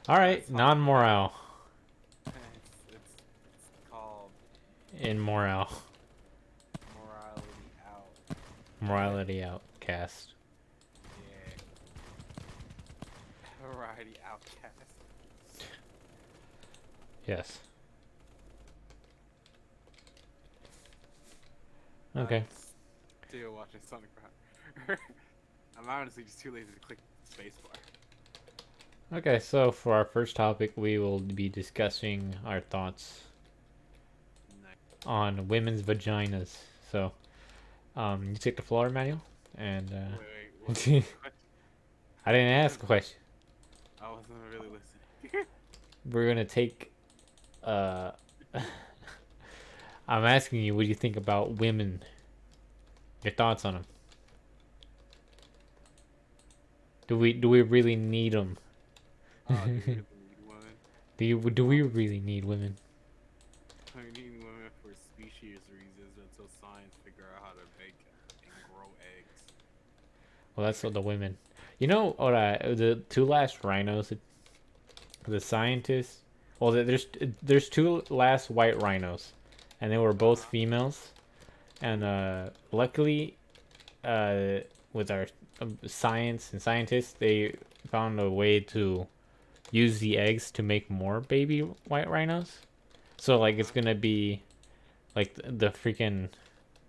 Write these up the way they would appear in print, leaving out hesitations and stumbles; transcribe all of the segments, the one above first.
All right, That's something that non-morale it's called in morale, morality out. morality outcast. Yeah, variety outcast. Yes. I'm Okay. still watching Sonic Prime. I'm honestly just too lazy to click spacebar. Okay, so for our first topic, we will be discussing our thoughts Nice. on women's vaginas. So, you take the floor, Manuel, and Wait, what was I the question? didn't ask a question. I wasn't really listening. We're gonna take. Uh, I'm asking you, what do you think about women? Your thoughts on them? Do we really need them? Do we really need women? Do we Well, really need women? we need women for species reasons until science figure out how to make and grow eggs. Well, that's what the women. You know what? The two last rhinos, the scientists. Well, there's two last white rhinos, and they were both Uh-huh. females. And Ooh. luckily, uh, with our science and scientists, they found a way to use the eggs to make more baby white rhinos. So like it's Uh-huh. gonna be like the freaking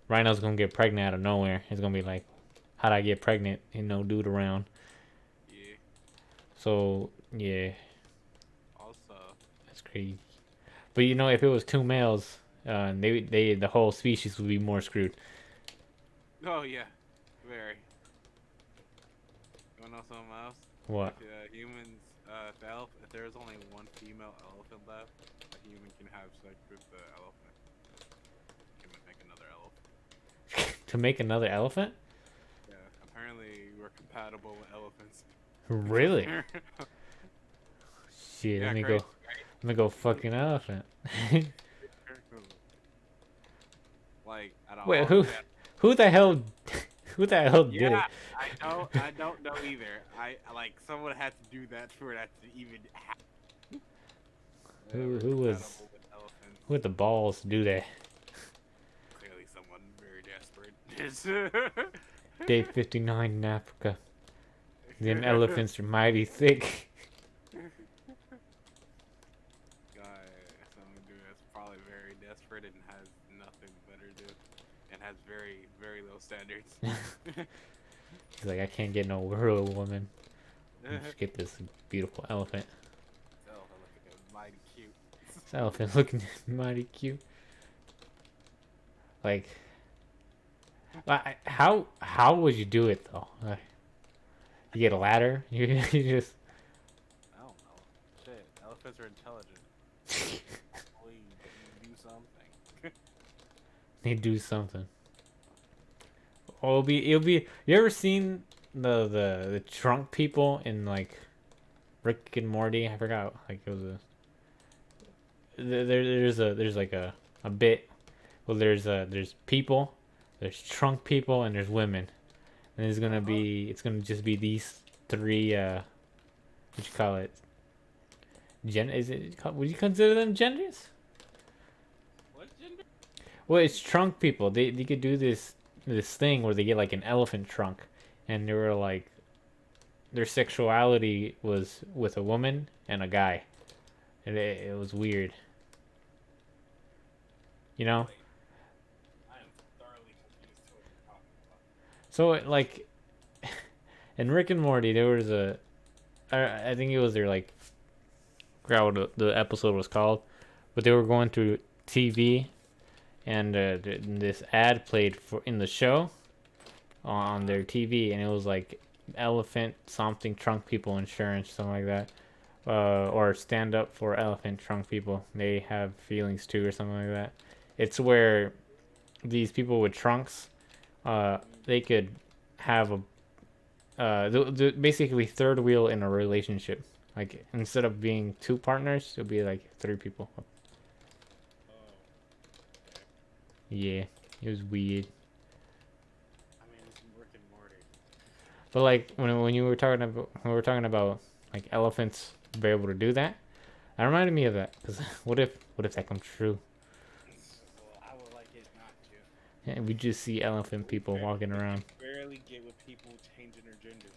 rhino's gonna get pregnant out of nowhere. It's gonna be like, how'd I get pregnant? And no dude around. Yeah. So yeah, Also, that's crazy. But you know, if it was two males, they the whole species would be more screwed. oh yeah, very. You wanna know something else? What? If humans, if there is only one female elephant left, a human can have sex with the elephant. Can make another elephant. To make another elephant? Yeah, apparently we're compatible with elephants. Really? Shit, let Yeah, me go. crazy, Let me go fucking elephant. right? Like out of Wait, all the who? pets. Who the hell? Who the hell Yeah, did it? I don't know either. Like someone had to do that for that to even happen. Yeah, Who we're who was compatible with elephants. who had the balls to do that? Clearly, someone very desperate. Day 59 in Africa. Them elephants are mighty thick. Guy, someone dude that's probably very desperate and has nothing better to do, and has very low standards. He's like, I can't get no real woman. Just get this beautiful elephant. Still, looking mighty cute. This elephant looking mighty cute. Like, how would you do it though? Like, you get a ladder. You just I don't know. Shit, elephants are intelligent. Hopefully, you do something. they do something. Or it'll be. You ever seen the trunk people in like Rick and Morty? I forgot. Like it was a there's like a bit. Well, there's people, there's trunk people, and there's women. And Uh-huh. it's gonna just be these three. What you call it? Is it? Would you consider them genders? What gender? Well, it's trunk people. They could do this thing where they get like an elephant trunk, and they were like their sexuality was with a woman and a guy, and it was weird. You know. Wait, I am thoroughly confused to what you're talking about. So like in Rick and Morty, there was I think it was their like I forgot what the episode was called, but they were going through TV, and this ad played for in the show on Uh-huh. their TV, and it was like elephant something trunk people insurance, something like that, or stand up for elephant trunk people. They have feelings too, or something like that. It's where these people with trunks, they could have a basically third wheel in a relationship. Like instead of being two partners, it'll be like three people. Oh, okay. Yeah, it was weird. I mean, it's Rick and Morty. But like when you were talking about when we were talking about like elephants be able to do that. That reminded me of that. Cause what if that comes true? Well, I would like it not to. And we just see elephant people walking We can around. barely get with people changing their genders.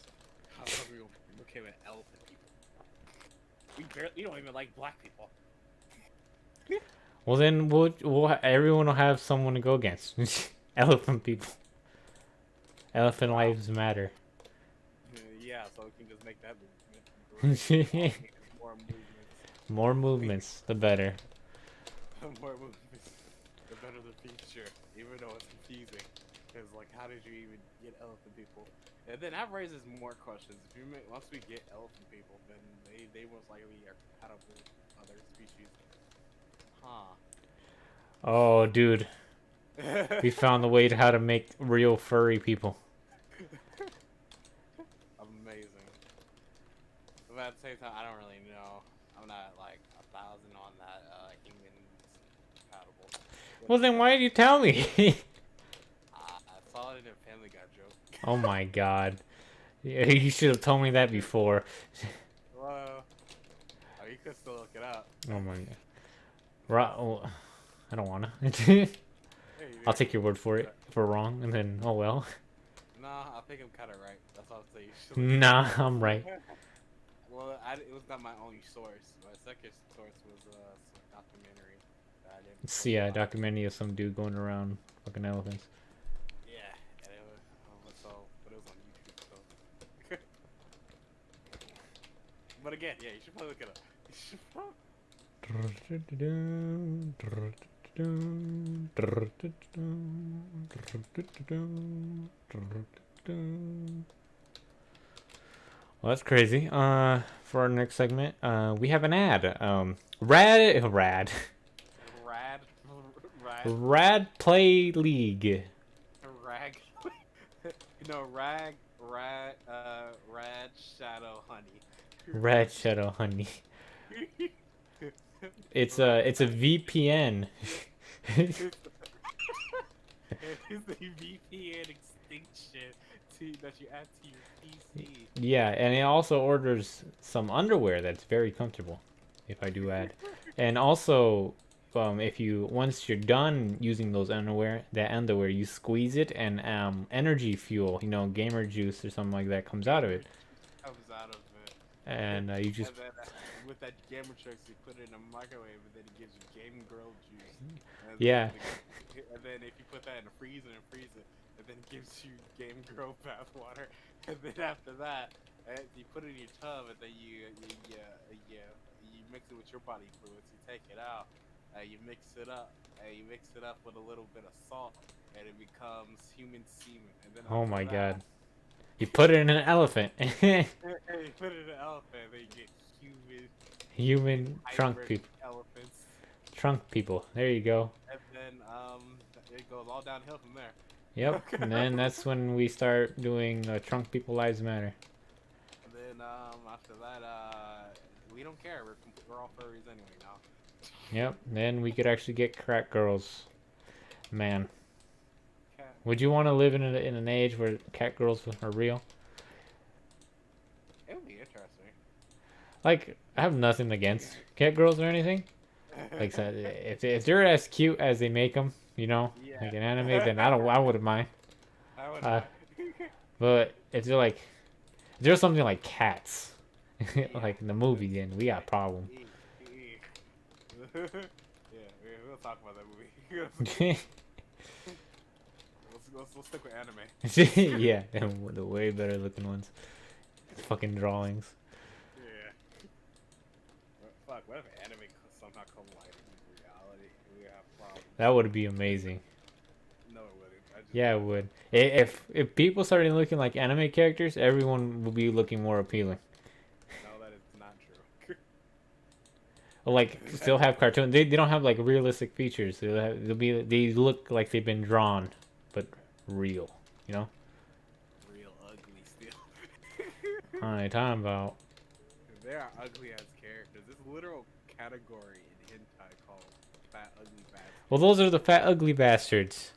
How are we okay with elephant people? We don't even like black people. Well, then everyone will have someone to go against. Elephant people. Elephant Wow. lives matter. Yeah, so we can just make that movement great. More movements. More movements, the better. More movements. The better the future. Even though it's confusing. Because, like, how did you even get elephant people? And then that raises more questions. If you once we get elephant people, then they most likely are compatible with other species. Huh. Oh, dude, we found the way to how to make real furry people. Amazing. But at the same time, I don't really know. I'm not like 1,000 on that humans compatible. Well, then why did you tell me? I saw it in a Family Guy joke. Oh my god. Yeah, you should have told me that before. Well, oh, you could still look it up. Oh my god. Oh, I don't wanna. Hey, I'll take your word for it. If we're wrong, and then oh well. Nah, I think I'm kind of right. That's all I'm saying. You should look it Nah, up. I'm right. Well, it was not my only source. My second source was some documentary that I didn't See really a like. documentary of some dude going around fucking elephants. Yeah, and it was but it was on YouTube. So, but again, yeah, you should probably look it up. You should probably... Well, that's crazy. For our next segment, we have an ad. Rad Rad, Rad Play League. rag, no rad shadow honey. Rad Shadow Honey. It's a VPN. It is a VPN extinction that you add to your PC. Yeah, and it also orders some underwear that's very comfortable, if I do add. And also, if you once you're done using those that underwear, you squeeze it and energy fuel, gamer juice or something like that comes out of it. Comes out of it. And you just And then with that gamer tricks, you put it in a microwave, and then it gives you game girl juice. And Yeah. and then if you put that in a freezer and freeze it, and then it gives you game girl bath water. And then after that, you put it in your tub, and then you mix it with your body fluids. You take it out, you mix it up, and you mix it up with a little bit of salt, and it becomes human semen. And then oh after my that, god, you put it in an elephant. and you put it in an elephant, and then you get Human trunk hybrid people. elephants. Trunk people. There you go. And then it goes all downhill from there. Yep. And then that's when we start doing Trunk People Lives Matter. And then after that, we don't care. We're all furries anyway now. Yep. Then we could actually get crack girls. Man, Cat. would you want to live in an age where cat girls are real? It would be interesting. Like, I have nothing against cat girls or anything. Like, so if they're as cute as they make them, Yeah. like in anime, then I wouldn't mind. I would Uh, But if there's something like cats, like in the movie, then we got a problem. Yeah, we'll talk about that movie. Let's stick with anime. Yeah, and the way better looking ones. Fucking drawings. Yeah. Fuck, what if anime somehow collided with reality? We have problems. That would be amazing. No, it wouldn't. Yeah, it would. If people started looking like anime characters, everyone will be looking more appealing. No, that is not true. Or like still have cartoon. They don't have like realistic features. They look like they've been drawn, but real. Real ugly still. What are you talking about? They are ugly as characters. This literal category in hentai called fat ugly bastards. Well, those are the fat ugly bastards,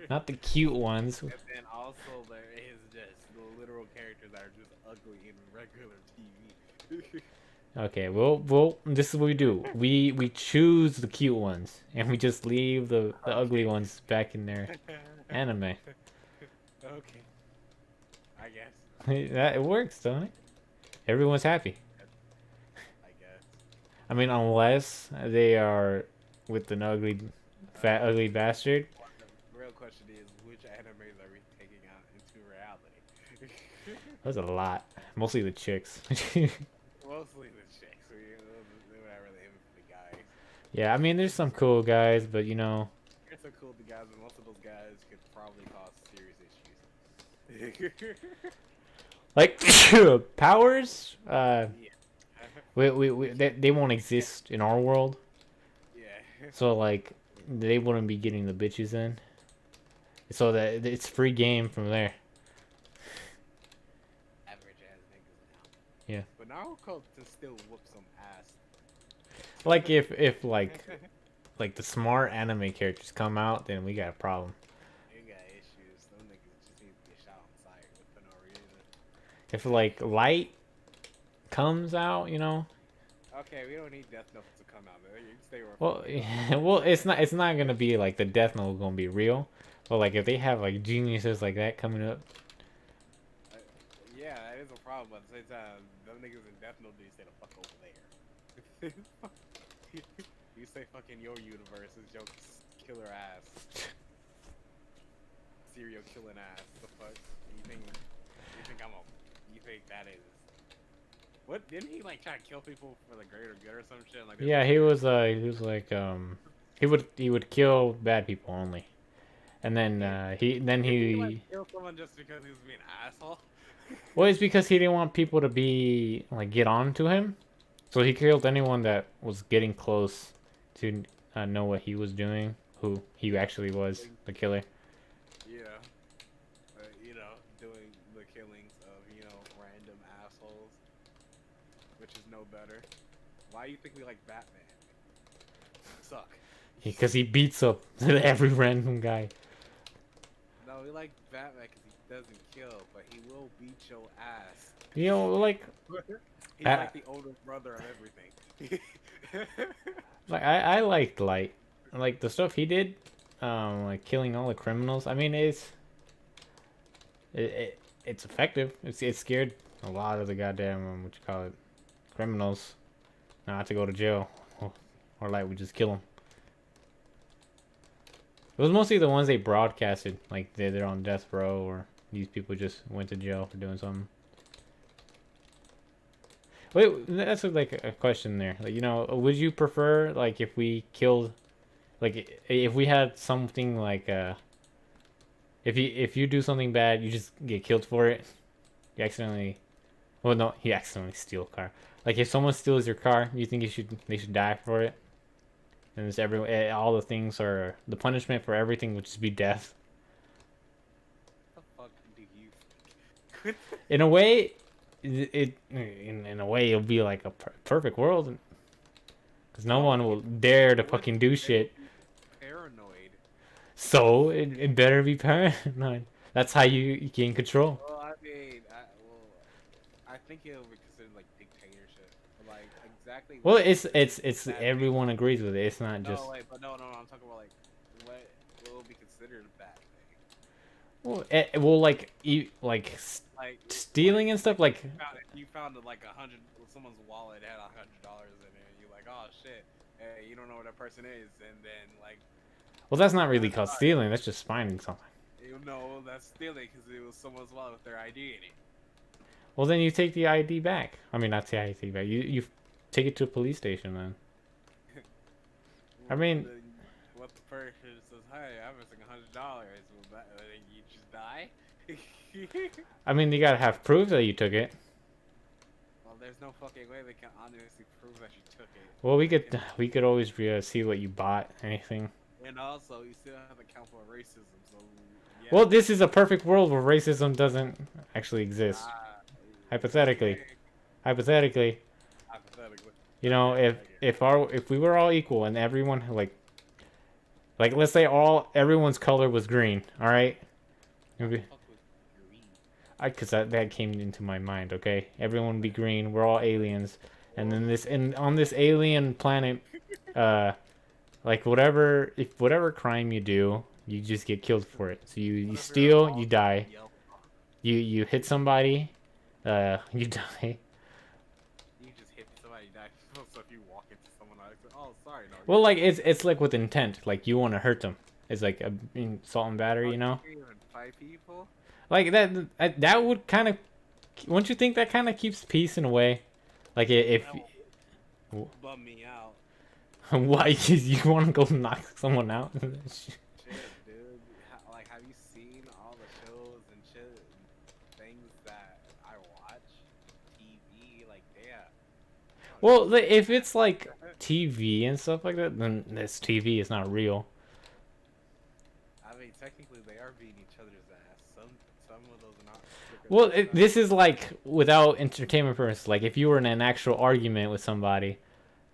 not the cute ones. And then also there is just the literal characters that are just ugly in regular TV. Okay, well, this is what we do. We choose the cute ones, and we just leave the ugly Okay. ones back in their anime. Okay. I guess. That it works, don't it? Everyone's happy. I guess. I mean, unless they are with an ugly, fat, ugly The bastard. real question is, which animes are we taking out into reality? That's a lot. Mostly the chicks. Mostly the chicks. We're not really aiming for the guys. Yeah, I mean, there's some cool guys, but you know, You're so cool, the guys, and most of those guys could probably cause serious issues. like powers. Yeah. They won't exist in our world. Yeah. So like, they wouldn't be getting the bitches in. So that it's free game from there. Average ass niggas now. Yeah. But Naruto can still whoop some ass. Like if like the smart anime characters come out, then we got a problem. You got issues. Those niggas just need to get shot on sight for no reason. If like light comes out, you know. Okay, we don't need Death Note to come out. You can stay where Well, well, it's not gonna be like the Death Note gonna be real, but like if they have like geniuses like that coming up, uh, yeah, that is a problem, but at the same time, them niggas in Death Note need to stay the fuck over there. You say fucking your universe is your killer ass. Serial killing ass. The fuck? You think I'm a you think that is what didn't he like try to kill people for the greater good or some shit? Like yeah, he was like he would kill bad people only, and then did he like he kill someone just because he was being an asshole? well, it's because he didn't want people to be like get on to him, so he killed anyone that was getting close to know what he was doing, who he actually was, the killer. Yeah. Doing the killings of, random assholes, which is no better. Why do you think we like Batman? Suck. Because he beats up every random guy. No, we like Batman because he doesn't kill, but he will beat your ass. You know, like He's like the older brother of everything. I liked Light, like the stuff he did, like killing all the criminals. I mean, it's effective. It scared a lot of the goddamn what you call it, criminals, not to go to jail, or like we just kill them. It was mostly the ones they broadcasted, like they're on death row, or these people just went to jail for doing something. Wait, that's like a question there. Like, would you prefer like if we killed, like if we had something like if you do something bad, you just get killed for it. You accidentally, well, no, you accidentally steal a car. Like if someone steals your car, you think they should die for it? And it's all the things are the punishment for everything would just be death. What the fuck do you think? In a way, in a way it'll be like a perfect world, because no one will dare to fucking do shit. Paranoid. So it better be paranoid. That's how you gain control. Well, I think it'll be considered like dictatorship. Like exactly. Well, What it's bad everyone agrees with it. It's not thing. just No, wait, but no. I'm talking about like what will be considered a bad thing. well like Like stealing and stuff like. you found like someone's wallet had $100 in it. You're like, oh shit. Hey, you don't know what that person is, and then like, Well, that's not really called stealing. That's just finding something. you know that's stealing because it was someone's wallet with their ID in it. Well, then you take the ID back. I mean, not the ID back. You take it to a police station then. I mean, What the person says, hey, I'm missing $100. Will you just die? I mean, you gotta have proof that you took it. Well, there's no fucking way they can honestly prove that you took it. Well, we could always see what you bought, anything. And also, you still have to count for racism. So, yeah. Well, this is a perfect world where racism doesn't actually exist. Hypothetically, hypothetically, Hypothetically. if we were all equal and everyone like let's say everyone's color was green, all right? Maybe because that came into my mind. Okay, everyone would be green. We're all aliens. and then this and on this alien planet, uh, like whatever crime you do, you just get killed for it. So you What if you're a steal, you boss and die. you yell? You hit somebody, you die. You just hit somebody, you die. So if you walk into someone else, oh, sorry, no, Well, you're like dead. it's like with intent. Like you want to hurt them. It's like a assault and battery, Oh, you know. you even fight people? Like that would kind of. Wouldn't you think that kind of keeps peace in a way? Like if That will bum me out. why you want to go knock someone out? Shit, dude. Like, have you seen all the shows and shit and things that I watch? TV, like, damn. Well, if it's like TV and stuff like that, then this TV is not real. I mean, technically, they are beating each other's ass. Some of those are not. Well, this is like without entertainment purposes. Like if you were in an actual argument with somebody,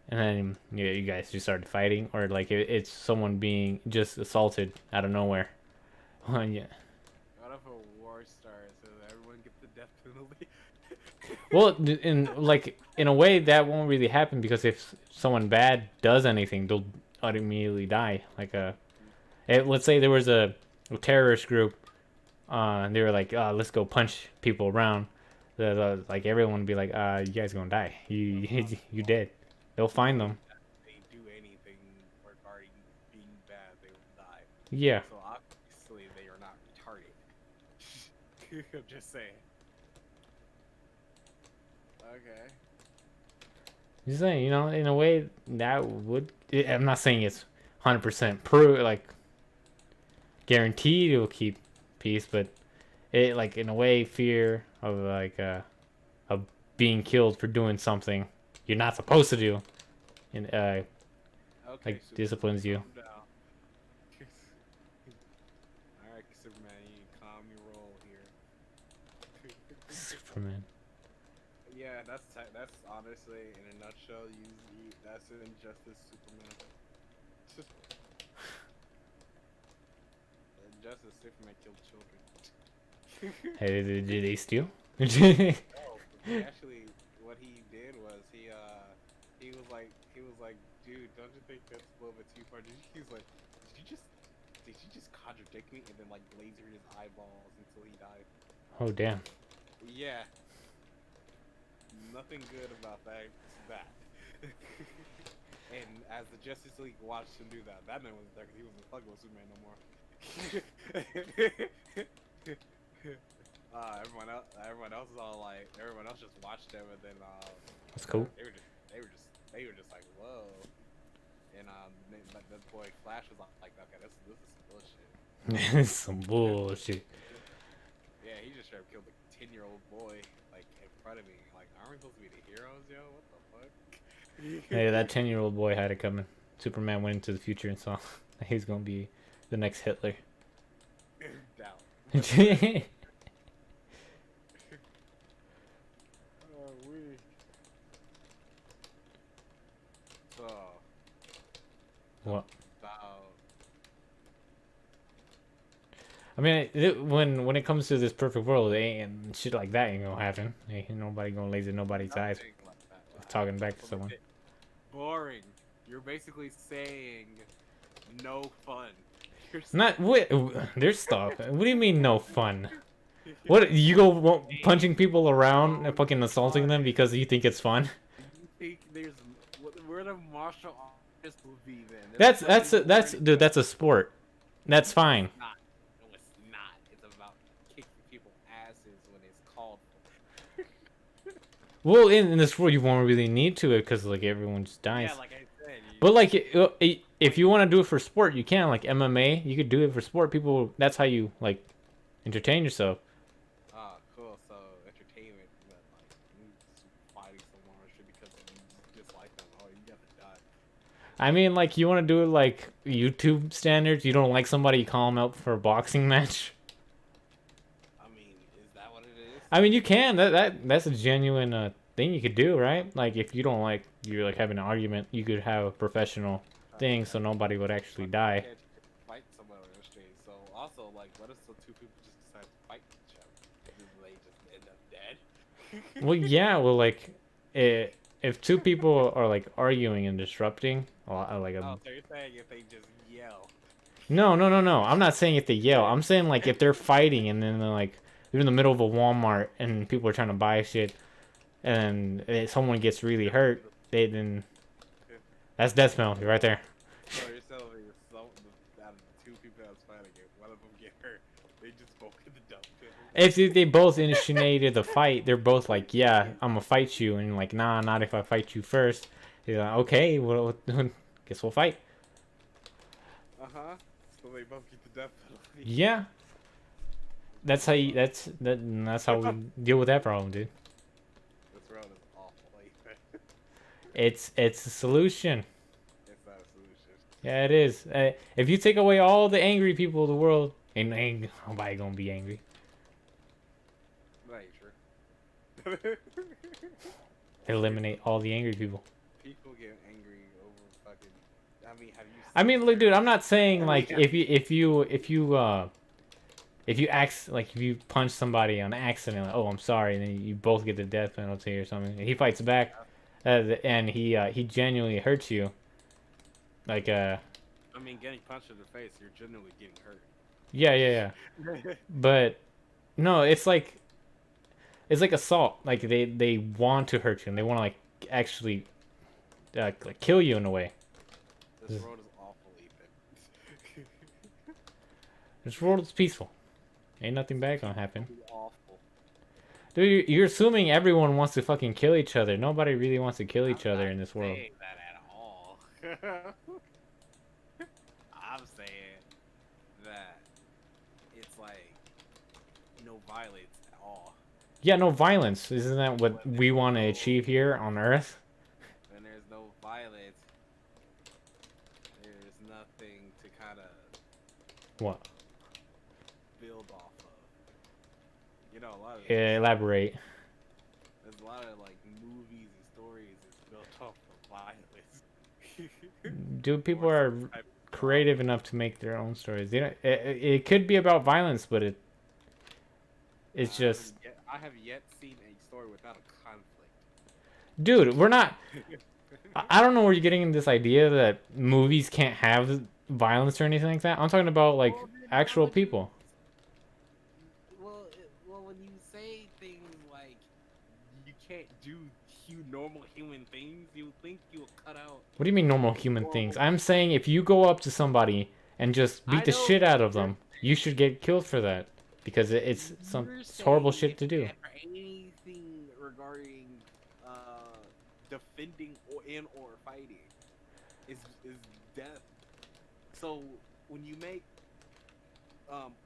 and then you guys just started fighting, or like it's someone being just assaulted out of nowhere. Yeah. What if a war starts and everyone gets the death penalty? Well, in like in a way that won't really happen because if someone bad does anything, they'll immediately die. Like let's say there was a terrorist group. They were like, let's go punch people around. Like everyone would be like, you guys gonna die. You dead. They'll find them. They do anything regarding being bad, they will die. Yeah. So obviously, they are not retarded. I'm just saying. Okay. Just saying, you know, in a way that would. I'm not saying it's 100% proof, like guaranteed it will keep peace, but it like in a way fear of like of being killed for doing something you're not supposed to do, and Okay, like Superman, disciplines you. calm down. Alright, Superman, you calm your roll here. Superman. Yeah, that's honestly, in a nutshell, that's an injustice, Superman. Injustice, Superman killed children. Hey, did they steal? Oh, actually, what he did was he was like, dude, don't you think that's a little bit too far? He's like, did you just contradict me? And then like laser his eyeballs until he died. Oh damn. Yeah, nothing good about that. And as the Justice League watched him do that, Batman was there because he wasn't fucking with Superman no more. Everyone else is all like, everyone else just watched him, and then That's cool. they were just like, whoa. And but the boy Flash was like, okay, this is some bullshit. Some bullshit. Yeah, he just straight up killed a 10-year-old boy like in front of me. Like, aren't we supposed to be the heroes, yo? What the fuck? Hey, that 10-year-old boy had it coming. Superman went into the future and saw he's gonna be the next Hitler. Down. Oh, we. So. What? About. I mean, when it comes to this perfect world, ain't shit like that ain't gonna happen. Ain't nobody gonna laser nobody's eyes Like that. talking back to someone. Boring. You're basically saying no fun. You're Not what? There's stuff. What do you mean no fun? What you go punching people around and fucking assaulting them because you think it's fun? You think there's where the martial artist will be then? That's dude. That's a sport. That's fine. It's not. No, it's not. It's about kicking people's asses when it's called for. Well, in this world, you won't really need to it because like everyone just dies. Yeah, like I said. But like, if you want to do it for sport, you can. Like MMA, you could do it for sport. People, that's how you like entertain yourself. Ah, cool. So entertainment, but like you just fighting someone or shit because you dislike them. Oh, you gotta die. I mean, like you want to do it like YouTube standards. You don't like somebody, you call them out for a boxing match. I mean, is that what it is? I mean, you can. That's a genuine thing you could do, right? Like if you don't like you're like having an argument, you could have a professional thing so nobody would actually die. Can't fight someone on the street. So also, like, what if the two people just decide to fight each other? And then they just end up dead? Well, yeah. Well, like, if two people are like arguing and disrupting, like a Oh, so you're saying if they just yell? no. I'm not saying if they yell. I'm saying like if they're fighting and then they're like they're in the middle of a Walmart and people are trying to buy shit and someone gets really hurt, they then that's death penalty right there. So you're telling me if out of the two people that was fighting it, one of them get hurt, they just both get the dump pit. If they both initiated the fight, they're both like, yeah, I'm gonna fight you, and like, nah, not if I fight you first. You're like, okay, well, guess we'll fight. Uh-huh. So they both get the death penalty. Yeah, that's how you. That's how we deal with that problem, dude. This round is awful. Like, It's a solution. it's not a solution. Yeah, it is. If you take away all the angry people of the world, ain't nobody gonna be angry. That ain't true. Eliminate all the angry people. People get angry over fucking. I mean, have you? I mean, look, dude, I'm not saying like Yeah. if you if you punch somebody on accident, like, oh, I'm sorry, and then you both get the death penalty or something, and he fights back, and he genuinely hurts you, like I mean, getting punched in the face, you're genuinely getting hurt. yeah, but no, it's like assault, like they want to hurt you and they want to like actually like kill you in a way. This road is awful, Ethan. This world is peaceful, ain't nothing bad gonna happen. It's awful. Dude, you're assuming everyone wants to fucking kill each other. Nobody really wants to kill each other in this world. I'm not saying that at all. I'm saying that it's like no violence at all. Yeah, no violence. Isn't that what we want to achieve here on Earth? When there's no violence, there's nothing to kind of What? build off of. You know, a lot of Elaborate. there's a lot of like movies and stories is built off of violence. Dude, people Or are some type of creative enough to make their own stories. You know, it could be about violence, but it's just, I have yet seen a story without a conflict. dude, we're not. I don't know where you're getting this idea that movies can't have violence or anything like that. I'm talking about like Well, then actual why would you- people. Well, when you say things like you can't do normal human things, you think you'll cut out. What do you mean normal human things? I'm saying if you go up to somebody and just beat the know shit out of you're them, you should get killed for that because it's horrible shit to do. Anything regarding defending or fighting is death. So when you make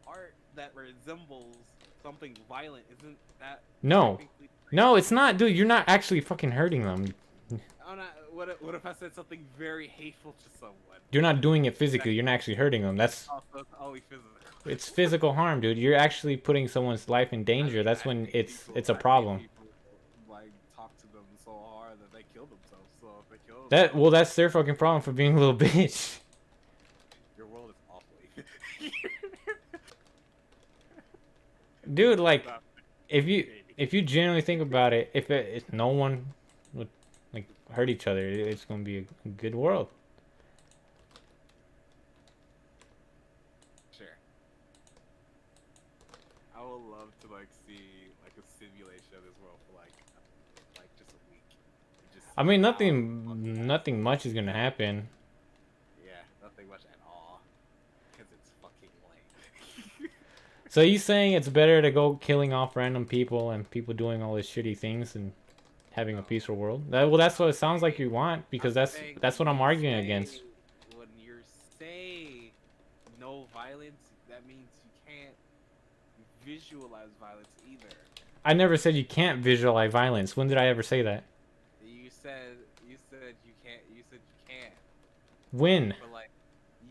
art that resembles something violent, isn't that No. technically- No, it's not, dude. You're not actually fucking hurting them. I'm not, what if I said something very hateful to someone? You're not doing it physically. You're not actually hurting them. That's Also, it's always physical. it's physical harm, dude. You're actually putting someone's life in danger. That's when it's a problem. People, like talk to them so hard that they kill themselves. So if they kill That's their fucking problem for being a little bitch. your world is awful. Dude, like if you genuinely think about it, if no one would like hurt each other, it's gonna be a good world. Sure. I would love to like see like a simulation of this world for like just a week. Just I mean, see how fucking nothing much is gonna happen. Yeah, nothing much at all. Because it's fucking lame. So you saying it's better to go killing off random people and people doing all these shitty things and having a peaceful world? Well, that's what it sounds like you want because I'm that's saying what when I'm you arguing say- against. When you say no violence, that means you can't visualize violence either. I never said you can't visualize violence. When did I ever say that? You said you can't. You said you can. When? But like,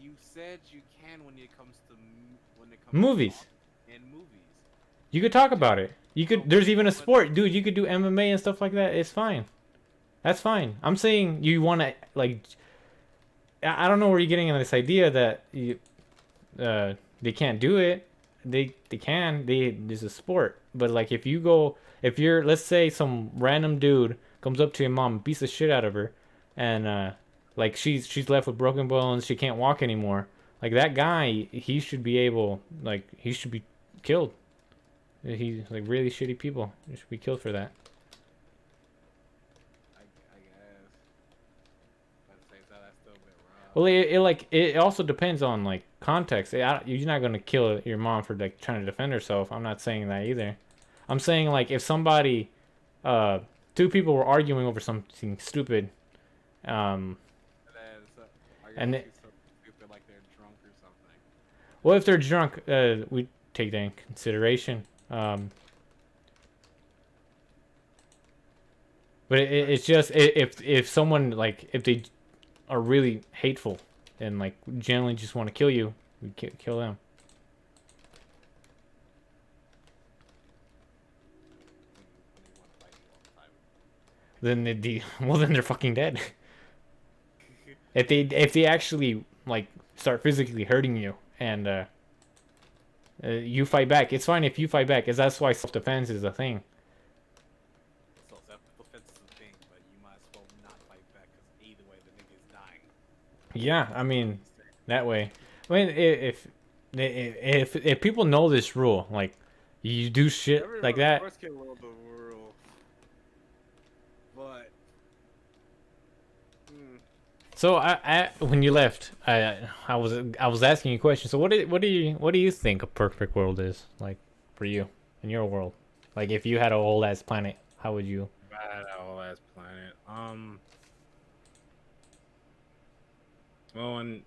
you said you can when it comes to Movies. And movies. You could talk about it. You could. There's even a sport, dude. You could do MMA and stuff like that. It's fine. That's fine. I'm saying you want to like. I don't know where you're getting this idea that they can't do it. They can. There's a sport. But like if you're let's say some random dude comes up to your mom, beats the shit out of her, and like she's left with broken bones. She can't walk anymore. Like that guy, he should be able, like he should be killed. He's like really shitty people. He should be killed for that. I guess. But at the same time, that's still a bit rough. Well, it also depends on like context. You're not gonna kill your mom for like trying to defend herself. I'm not saying that either. I'm saying like if somebody, uh, two people were arguing over something stupid, um, And then, so, I guess and it's so stupid, like they're drunk or something. well, if they're drunk, we take that in consideration. But it's just if someone like if they are really hateful and like generally just want to kill you, we kill them. When they want to fight you all the time. Then well then they're fucking dead. If they actually like start physically hurting you and you fight back, it's fine if you fight back, because that's why self defense is a thing. So self-defense is a thing, but you might as well not fight back because either way the nigga's dying. Yeah, I mean that way. I mean if people know this rule, like you do shit like Everyone, of that. course, can rule the world, but So when you left, I was asking you a question. So what do you think a perfect world is like for you in your world? Like if you had a whole ass planet, how would you? bad old ass planet. Well, and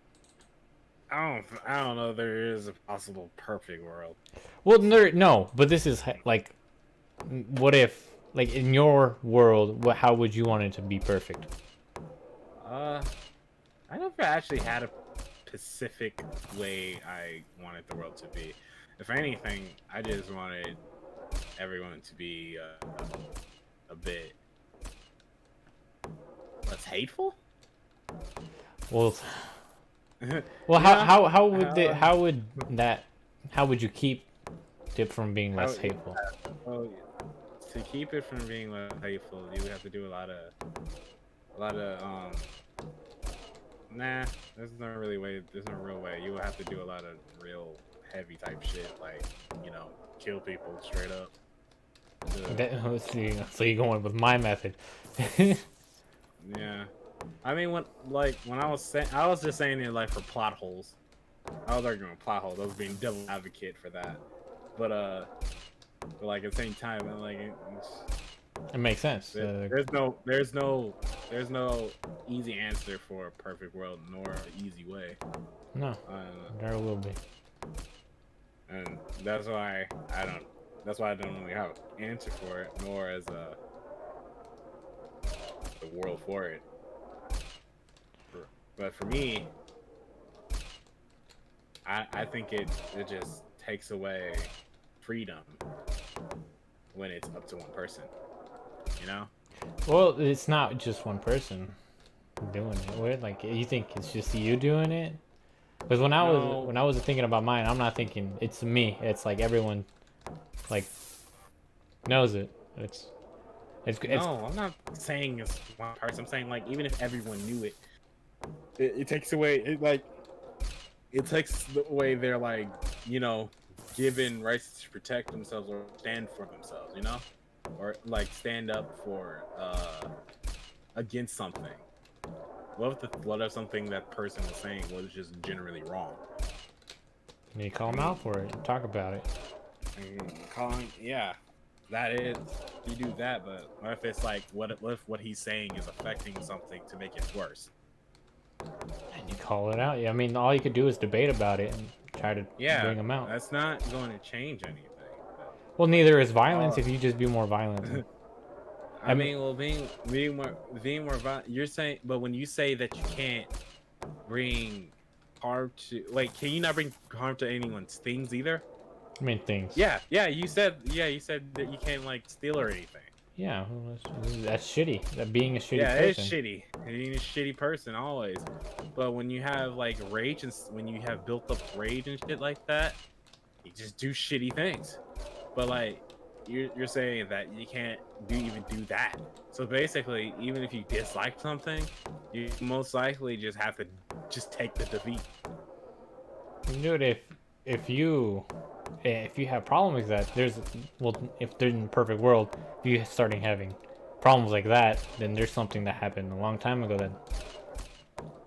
I don't know. There is a possible perfect world. Well, no, but this is like, what if like in your world, how would you want it to be perfect? I never actually had a specific way I wanted the world to be. If anything, I just wanted everyone to be a bit less hateful. Well, Yeah. how would you keep it from being less How- hateful? Well, to keep it from being less hateful, you would have to do a lot of nah. There's no really way. There's no real way. You would have to do a lot of real heavy type shit, like kill people straight up. Let's see. So you're going with my method. Yeah. I mean, when I was saying, I was just saying it like for plot holes. I was arguing plot holes. I was being devil advocate for that. But like at the same time, and like It makes sense. there's no easy answer for a perfect world, nor an easy way. No, Uh, there will be. and that's why I don't. That's why I don't really have an answer for it, nor as the world for it. But for me, I think it just takes away freedom when it's up to one person. You know? Well, it's not just one person doing it. What? Like you think it's just you doing it? Because when No. I was thinking about mine, I'm not thinking it's me. It's like everyone, like, knows it. It's No, I'm not saying it's one person. I'm saying like even if everyone knew it, it takes away it takes away their given rights to protect themselves or stand for themselves, or like stand up for against something. What if something that person was saying was just generally wrong? You call them out for it. Talk about it. Yeah, that is, you do that, but what if it's like, what if what he's saying is affecting something to make it worse? And you call it out. Yeah, I mean, all you could do is debate about it and try to bring them out. That's not going to change anything. Well, neither is violence if you just be more violent. I mean, well, being more violent. You're saying, but when you say that you can't bring harm to, like, can you not bring harm to anyone's things either? I mean, things. Yeah. You said that you can't like steal or anything. Yeah, well, that's shitty. That being a shitty person. Yeah, it's shitty. Being a shitty person always. But when you have like rage and when you have built up rage and shit like that, you just do shitty things. But like, you're saying that you can't even do that. So basically, even if you dislike something, you most likely just have to just take the defeat. Dude, if you if you have problems like that, there's well, if they're in the perfect world, if you starting having problems like that, then there's something that happened a long time ago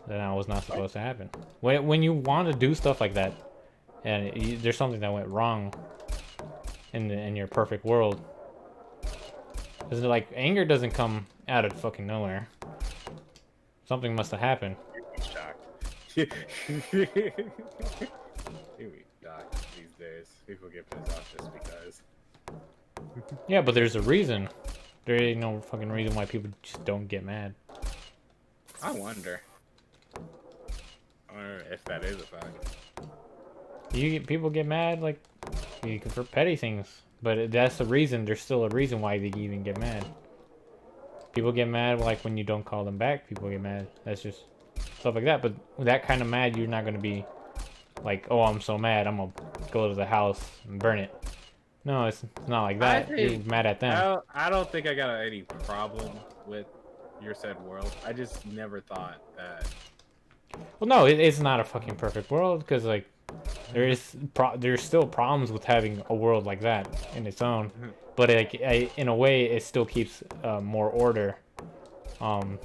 that I was not supposed to happen. When you want to do stuff like that, and there's something that went wrong in your perfect world, is it like anger doesn't come out of fucking nowhere? Something must have happened. You're shocked. Here we die these days. People get pissed off just because. Yeah, but there's a reason. There ain't no fucking reason why people just don't get mad. I wonder if that is a fact. People get mad like for petty things, but that's the reason. There's still a reason why they even get mad. People get mad like when you don't call them back. People get mad. That's just stuff like that. But that kind of mad, you're not gonna be like, oh, I'm so mad, I'm gonna go to the house and burn it. No, it's not like that. You're mad at them. I don't think I got any problem with your said world. I just never thought that. Well, no, it's not a fucking perfect world because like there's still problems with having a world like that in its own, but like in a way it still keeps more order,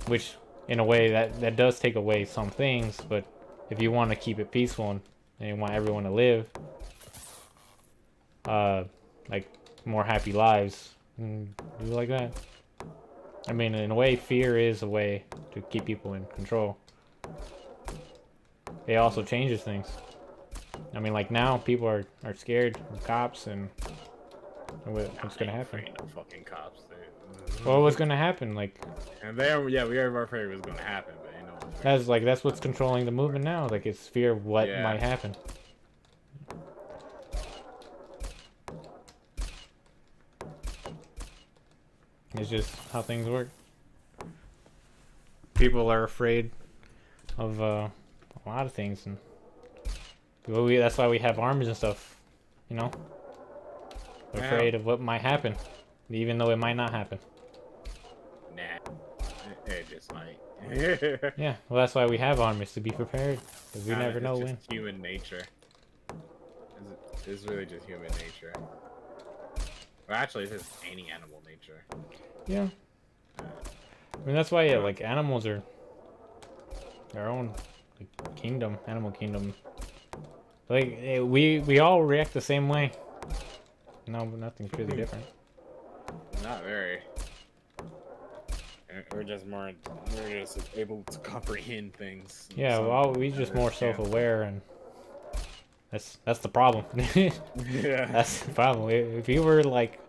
which in a way that does take away some things. But if you want to keep it peaceful and you want everyone to live like more happy lives, do like that. I mean, in a way, fear is a way to keep people in control. It also changes things. I mean, like now, people are scared of cops and what's gonna happen. No fucking cops, dude. Well, what's gonna happen? Like, and there, yeah, we are afraid it was gonna happen, but you know. that's what's controlling the movement now. Like, it's fear of what might happen. It's just how things work. People are afraid of a lot of things, and that's why we have armies and stuff. You know, we're afraid of what might happen, even though it might not happen. Nah, it just might. Yeah, well, that's why we have armies, to be prepared, because we never know when. It's human nature. It's really just human nature. Well, actually, it's just any animal nature. Yeah. I mean, that's why, yeah, like, animals are their own like, kingdom, animal kingdom. Like, we all react the same way. No, nothing's really different. Not very. We're just able to comprehend things. Yeah, well, we just more self-aware, and that's the problem. Yeah. That's the problem. If you were like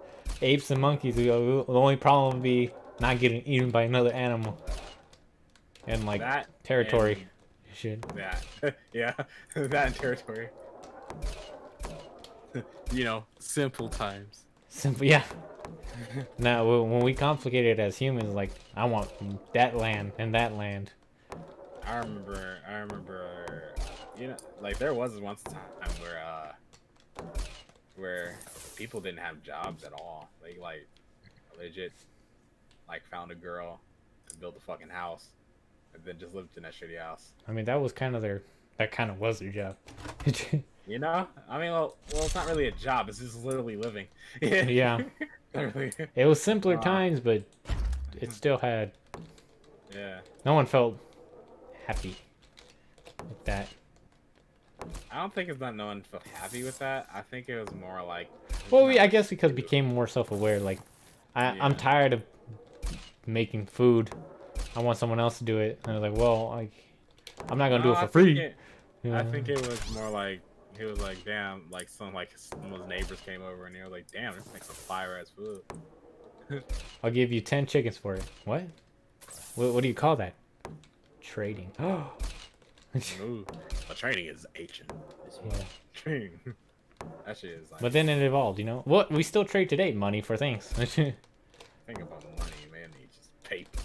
apes and monkeys, the only problem would be not getting eaten by another animal. And like that territory. Shit. That. Yeah. That and territory. You know, simple times. Simple, yeah. Now, when we complicate it as humans, like, I want that land and that land. I remember, you know, like there was once a time where people didn't have jobs at all. They like legit like found a girl and built a fucking house and then just lived in that shitty house. I mean, that was kind of their job. You know? I mean, well, it's not really a job. It's just literally living. Yeah. It was simpler times, but it still had. Yeah. No one felt happy with that. I don't think it's not no one felt happy with that. I think it was more like. Well, I guess because we became more self-aware. Like, I'm tired of making food. I want someone else to do it. And I was like, well, like, I'm not gonna do it for free. I think it was more like. He was like, damn, like some of his neighbors came over and they were like, damn, this makes some fire ass food. I'll give you 10 chickens for it. What do you call that? Trading. Ooh, but trading is ancient. Yeah. Trading. That shit is like. But then it evolved, you know. What we still trade today, money for things. Think about money, man. It's just paper.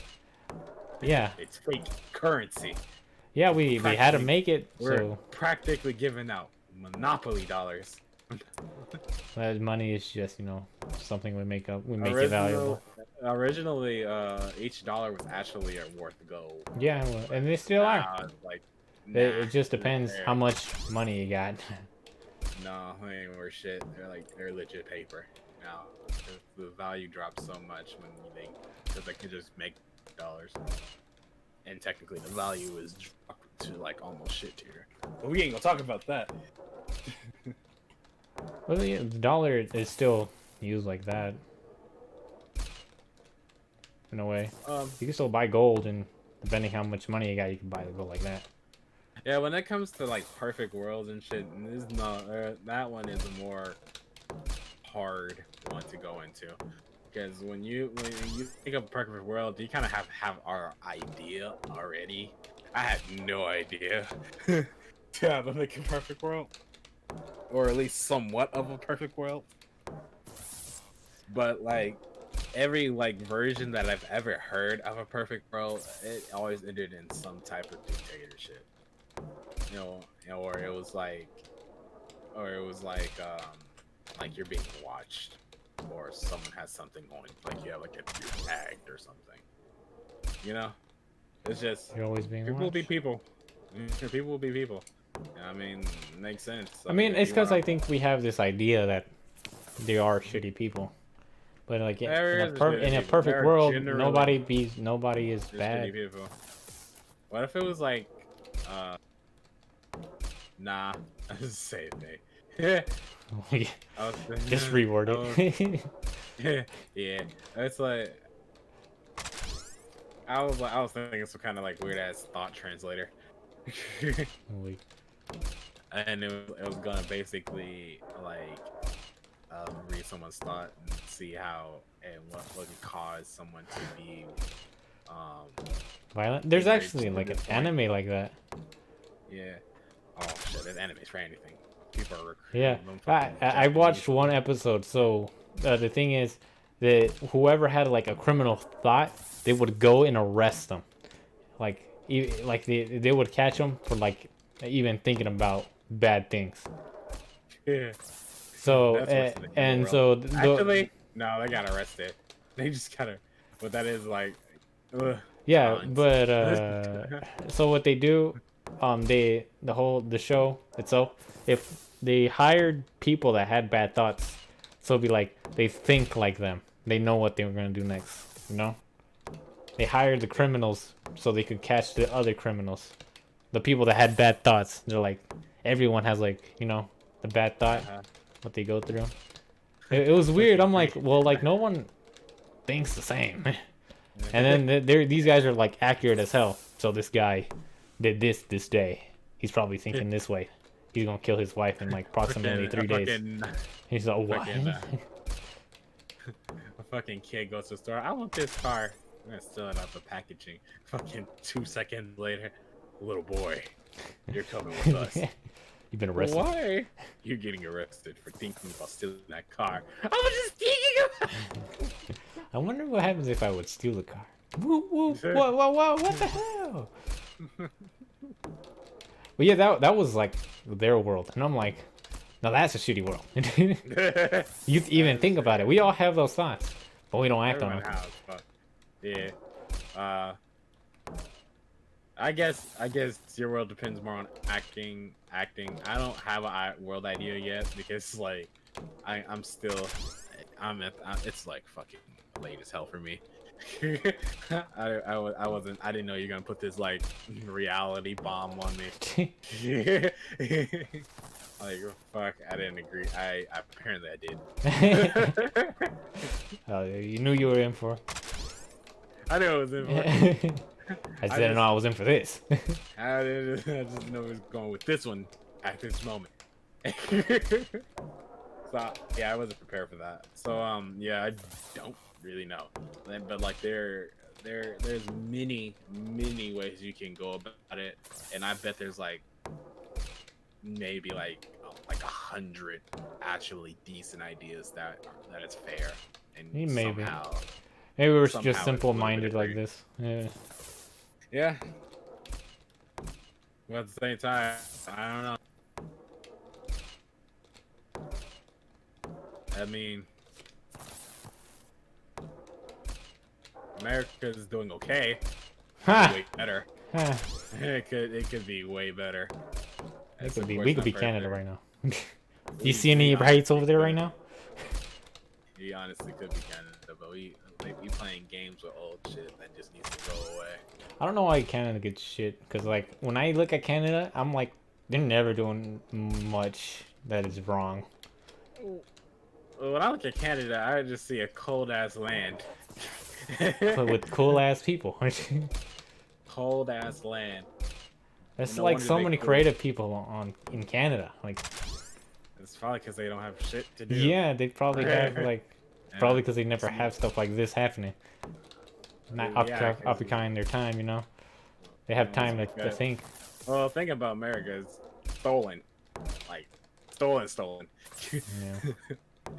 Yeah. It's fake currency. Yeah, we had to make it. We're so practically giving out Monopoly dollars. Money is just, you know, something we make it valuable. Originally, each dollar was actually worth gold, Yeah, well, but and they still are. now it's like, It nah, just who depends how cares? much money you got. No, they ain't worth shit. They're legit paper now. The value drops so much when they because they can just make dollars, and technically the value is dropped to like almost shit tier. But we ain't gonna talk about that. Well, yeah, the dollar is still used like that in a way. Um, You can still buy gold, and depending how much money you got, you can buy the gold like that. yeah, when it comes to like perfect worlds and shit, this not that one is a more hard one to go into because when you think of a perfect world, you kind of have our idea already. I had no idea to have a make a perfect world, or at least somewhat of a perfect world. But like every like version that I've ever heard of a perfect world, it always ended in some type of dictatorship. You know, or it was like you're being watched, or someone has something going, like you have like you're tagged or something. You know, it's just You're always being people will be watched. people. People will be people. I mean, makes sense. I I mean, mean, if it's you because I want think we have this idea that they are shitty people. But like to, there is a shitty in a people. perfect There are world, generally nobody is just bad. shitty people. What if it was like, uh, nah, I just say it, mate. I was, Just reword I was, it. yeah, it's like I was thinking some kind of like weird ass thought translator, Like, and it was gonna basically like read someone's thought and see how and what would cause someone to be um violent. There's enraged actually to like an this point. anime like that. Yeah. Oh shit, there's enemies for anything. People are Yeah, recruiting them I fucking I watched Japanese. one episode. So the thing is that whoever had like a criminal thought, they would go and arrest them. Like like they would catch them for like even thinking about bad things. Yeah. So That's worse than the human and world. so Actually, no, they got arrested. They just gotta. But that is like, yeah, cons. but so what they do, the show itself, if they hired people that had bad thoughts, so it'd be like they think like them, they know what they were gonna do next, you know. They hired the Yeah. criminals so they could catch the other criminals, the people that had bad thoughts. They're like, everyone has like, you know, the bad thought, Uh-huh. what they go through. It was weird. Fucking I'm like, creep. well, like no one thinks the same. And then these guys are like accurate as hell. So this guy did this day. He's probably thinking this way. He's gonna kill his wife in like approximately fucking a 3 days. fucking He's like, what? fucking a fucking kid goes to the store. I want this car. I'm gonna steal it out the packaging. Fucking 2 seconds later, little boy, you're coming with us. You've been arrested. Why? You're getting arrested for thinking about stealing that car. I was just thinking about. I wonder what happens if I would steal the car. Whoop, whoop, what the hell? But yeah, that was like their world, and I'm like, now that's a shitty world. You even think about it. We all have those thoughts, but we don't act on Everyone them. has, but yeah. Uh, I guess your world depends more on acting. Acting. I don't have a world idea yet because like I'm still it's like fucking late as hell for me. I wasn't I didn't know you're gonna put this like reality bomb on me. Like fuck, I didn't agree. I apparently I did. You knew you were in for. I knew it was in for. I said, no, I was in for this. I just know it's going with this one at this moment. So yeah, I wasn't prepared for that. So yeah, I don't really know. But like there's many ways you can go about it, and I bet there's like maybe like 100 actually decent ideas that is fair and Maybe. somehow Maybe we're just it's a little bit simple-minded like agreed. this. Yeah. Yeah. But at the same time, I don't know. I mean, America's doing okay. Ha! Way better. Ha! It could be way better. It's of We course could not be Canada perfect. right now. Do you see any rights over there right now? We honestly could be Canada, but we playing games with old shit that just needs to go away. I don't know why Canada gets shit, because like when I look at Canada, I'm like, they're never doing much that is wrong. Well, when I look at Canada, I just see a cold ass land. But with cool ass people. Cold ass land. There's No like wonder so they many cool. creative people on in Canada. Like, It's probably because they don't have shit to do. yeah, they probably have like, Yeah. probably because they never have stuff like this happening. Not Yeah, occupying their time, you know. They have time to because- think. Well, the thing about America is stolen, like stolen, Yeah.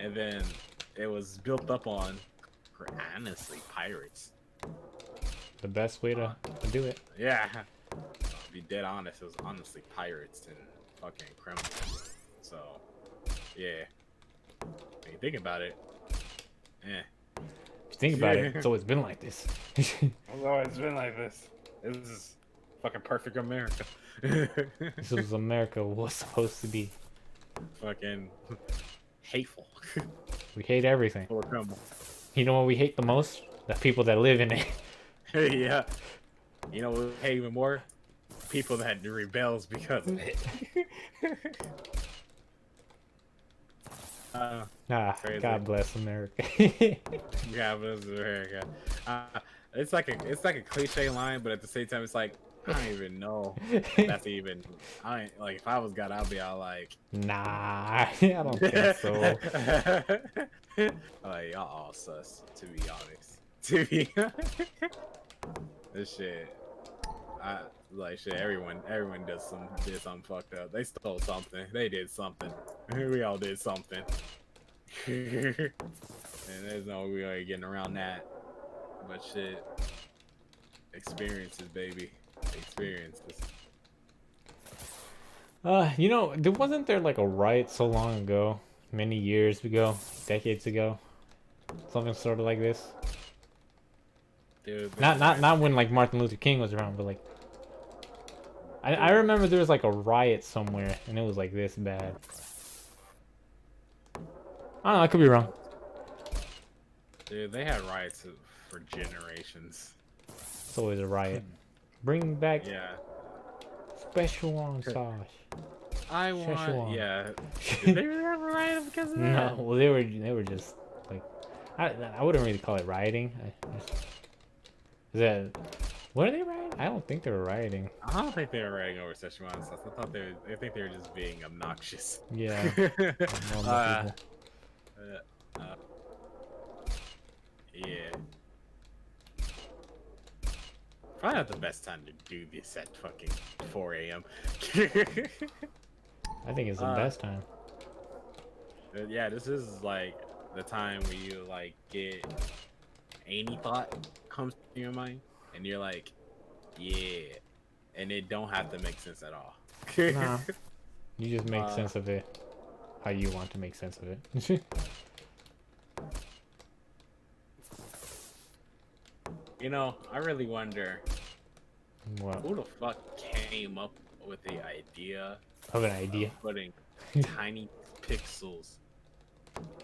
and then it was built up on, honestly, pirates. The best way to do it. Yeah, to be dead honest, it was honestly pirates and fucking criminals. So, yeah, when you think about it, If you think about it, it's always been like this. although it's been like this. This is fucking perfect America. This was America was supposed to be. Fucking hateful. We hate everything. Full of criminals. You know what we hate the most? The people that live in it. Yeah. You know what we hate even more? People that rebels because of it. Crazy. God bless America. Yeah, but it's America. It's like a cliche line, but at the same time, it's like I don't even know. If that's even. I ain't, like if I was God, I'd be all like, Nah, I don't think so. like y'all all sus. To be honest, to be this shit. Like shit. Everyone did something fucked up. They stole something. They did something. We all did something. And there's no way of getting around that. But shit, experiences, baby, experiences. You know, wasn't there like a riot so long ago, many years ago, decades ago, something sort of like this? Dude, Not when like Martin Luther King was around, but like I remember there was like a riot somewhere and it was like this bad. I don't know, I could be wrong. Dude, they had riots for generations. It's always a riot. Bring back Yeah, Szechuan sauce. I want. Szechuan. Yeah, did they really have a riot because of that? No, well they were just like I wouldn't really call it rioting. Is that what are they rioting? I don't think they were rioting. I don't think they were rioting over Szechuan sauce. I think they were just being obnoxious. Yeah. Normal Uh, people. Yeah. Probably not the best time to do this at fucking 4 a.m. I think it's the best time. Yeah, this is like the time where you like get any thought comes to your mind, and you're like, yeah, and it don't have to make sense at all. Nah. You just make sense of it how you want to make sense of it. You know, I really wonder What? who the fuck came up with the idea Of an idea. of putting tiny pixels,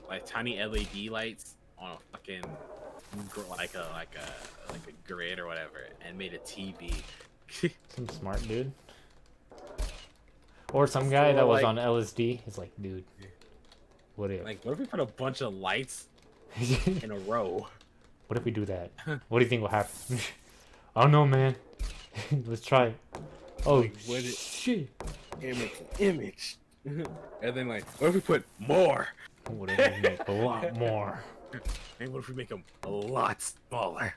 like tiny LED lights, on a fucking like a grid or whatever, and made a TV. Some smart dude. Or some guy So, that was like- on LSD. He's like, dude, what if? Like, what if we put a bunch of lights in a row? What if we do that? What do you think will happen? I don't know, man. Let's try it. Oh, Like, what it- shit. Image. And then like, what if we put more? What if we make a lot more? And what if we make them a lot smaller?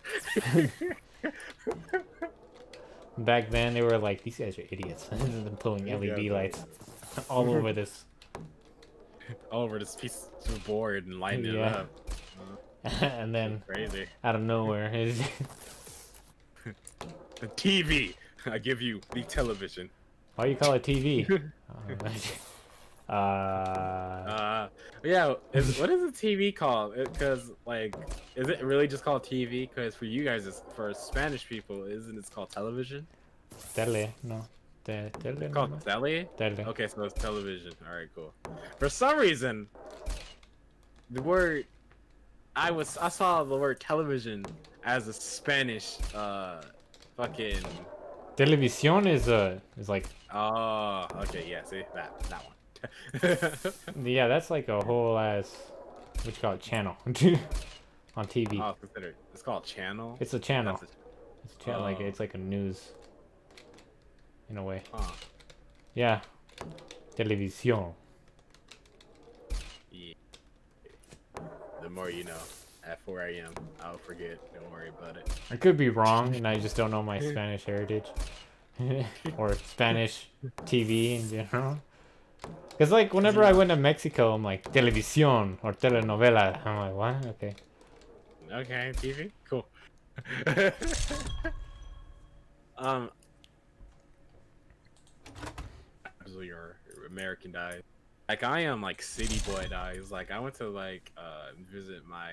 Back then, they were like, these guys are idiots. They're pulling LED Yeah. lights all over this. All over this piece of board and lighting it Yeah. up. And then, Crazy. out of nowhere, The TV. I give you the television. why you call it TV? Uh, Yeah. What is the TV called? Because like, is it really just called TV? Because for you guys, for Spanish people, isn't it called television? tele, no. Tele, It's no, called no. tele. Tele. Okay, so it's television. All right, cool. For some reason, the word I saw the word television as a Spanish fucking. Televisión is like, Oh, okay, yeah. See that one. yeah, that's like a whole ass, what you call it, channel on TV. Oh, consider it's called channel. It's a channel. That's a. It's a channel, like Oh, it's like a news in a way. huh. Yeah, televisión. Yeah. The more you know. At 4 a.m. I'll forget. Don't worry about it. I could be wrong, and I just don't know my Spanish heritage or Spanish TV in general. Cause like whenever I went to Mexico, I'm like televisión or telenovela. I'm like, what? Okay. Okay, TV, cool. um, absolutely, your American diet. Like I am like city boy dies. Like I went to like visit my.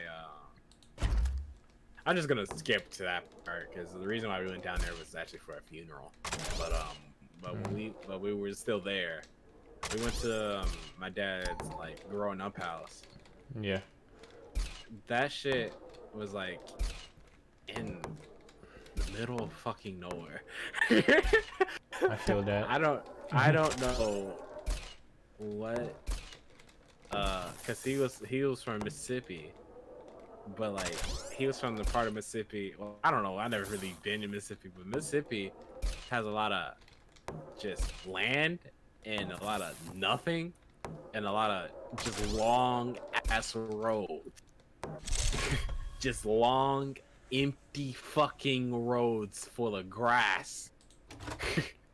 I'm just gonna skip to that part because the reason why we went down there was actually for a funeral. But when we were still there, we went to my dad's like growing up house. Yeah. That shit was like in the middle of fucking nowhere. I feel that. I don't know what cuz he was from Mississippi, but like he was from the part of Mississippi. Well, I don't know. I never really been to Mississippi, but Mississippi has a lot of just land and a lot of nothing and a lot of just long ass roads. Just long empty fucking roads full of grass.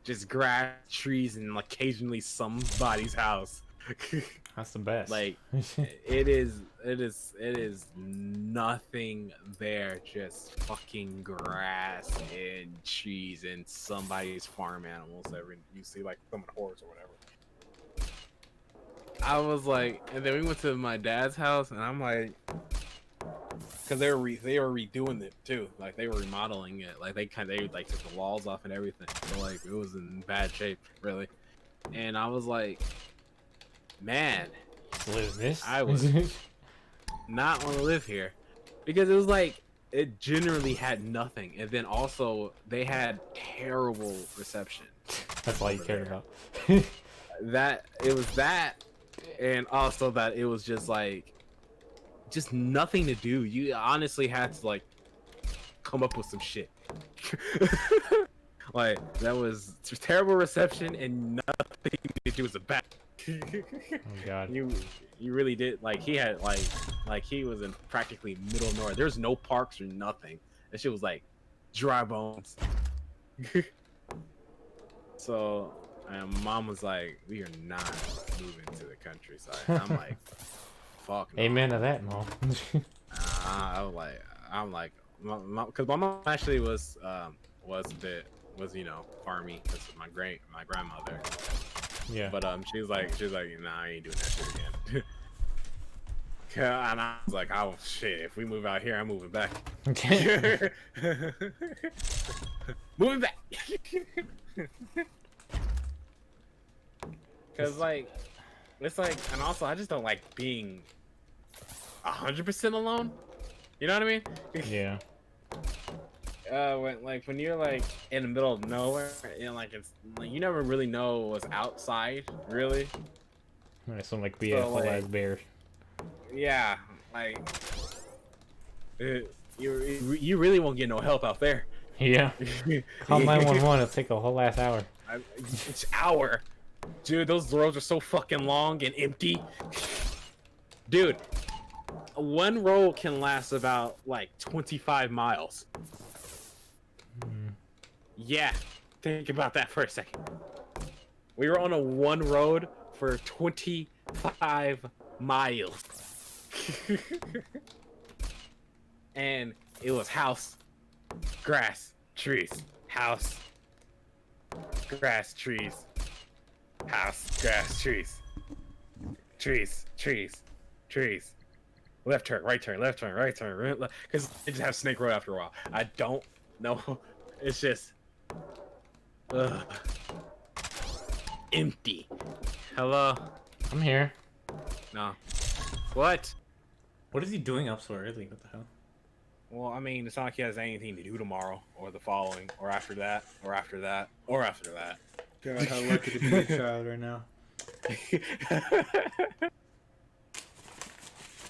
Just grass, trees, and occasionally somebody's house. That's the best. Like it is nothing there, just fucking grass and trees and somebody's farm animals that you see like some horse or whatever. I was like, and then we went to my dad's house, and I'm like, because they were redoing it too, like they were remodeling it, like they like took the walls off and everything, so like it was in bad shape, really. And I was like, man, live this. I would not want to live here because it was like it generally had nothing, and then also they had terrible reception. That's all you cared about. That it was that, and also that it was just like just nothing to do. You honestly had to like come up with some shit. Like that was just terrible reception and nothing to do with the back. Oh god. You really did, like he had like he was in practically middle of nowhere. There's no parks or nothing. That shit was like dry bones. So mom was like, we are not moving to the countryside. I'm like, fuck no. Amen to that, Mom. I'm like, because my mom actually was you know farmy because of my grandmother. Yeah. But she was like, nah, I ain't doing that shit again. And I was like, oh shit, if we move out here, I'm moving back. Okay. Moving back. Cause like, it's like, and also I just don't like being 100% alone. You know what I mean? Yeah. When you're like in the middle of nowhere and like it's like you never really know what's outside, really. I sound like be a whole ass bear. Yeah, like you really won't get no help out there. Yeah. Call 911. It'll take a whole ass hour. It's hour, dude. Those roads are so fucking long and empty, dude. One road can last about like 25 miles. Yeah, think about that for a second. We were on a one road for 25 miles. And it was house, grass, trees, house, grass, trees, house, grass, trees. trees. Left turn, right turn, left turn, right turn. Because they just have Snake Road after a while. I don't know. It's just ugh, empty. Hello? I'm here. No. What? What is he doing up so early? What the hell? Well, I mean, it's not like he has anything to do tomorrow, or the following, or after that, or after that, or after that. God, how lucky to be a child right now.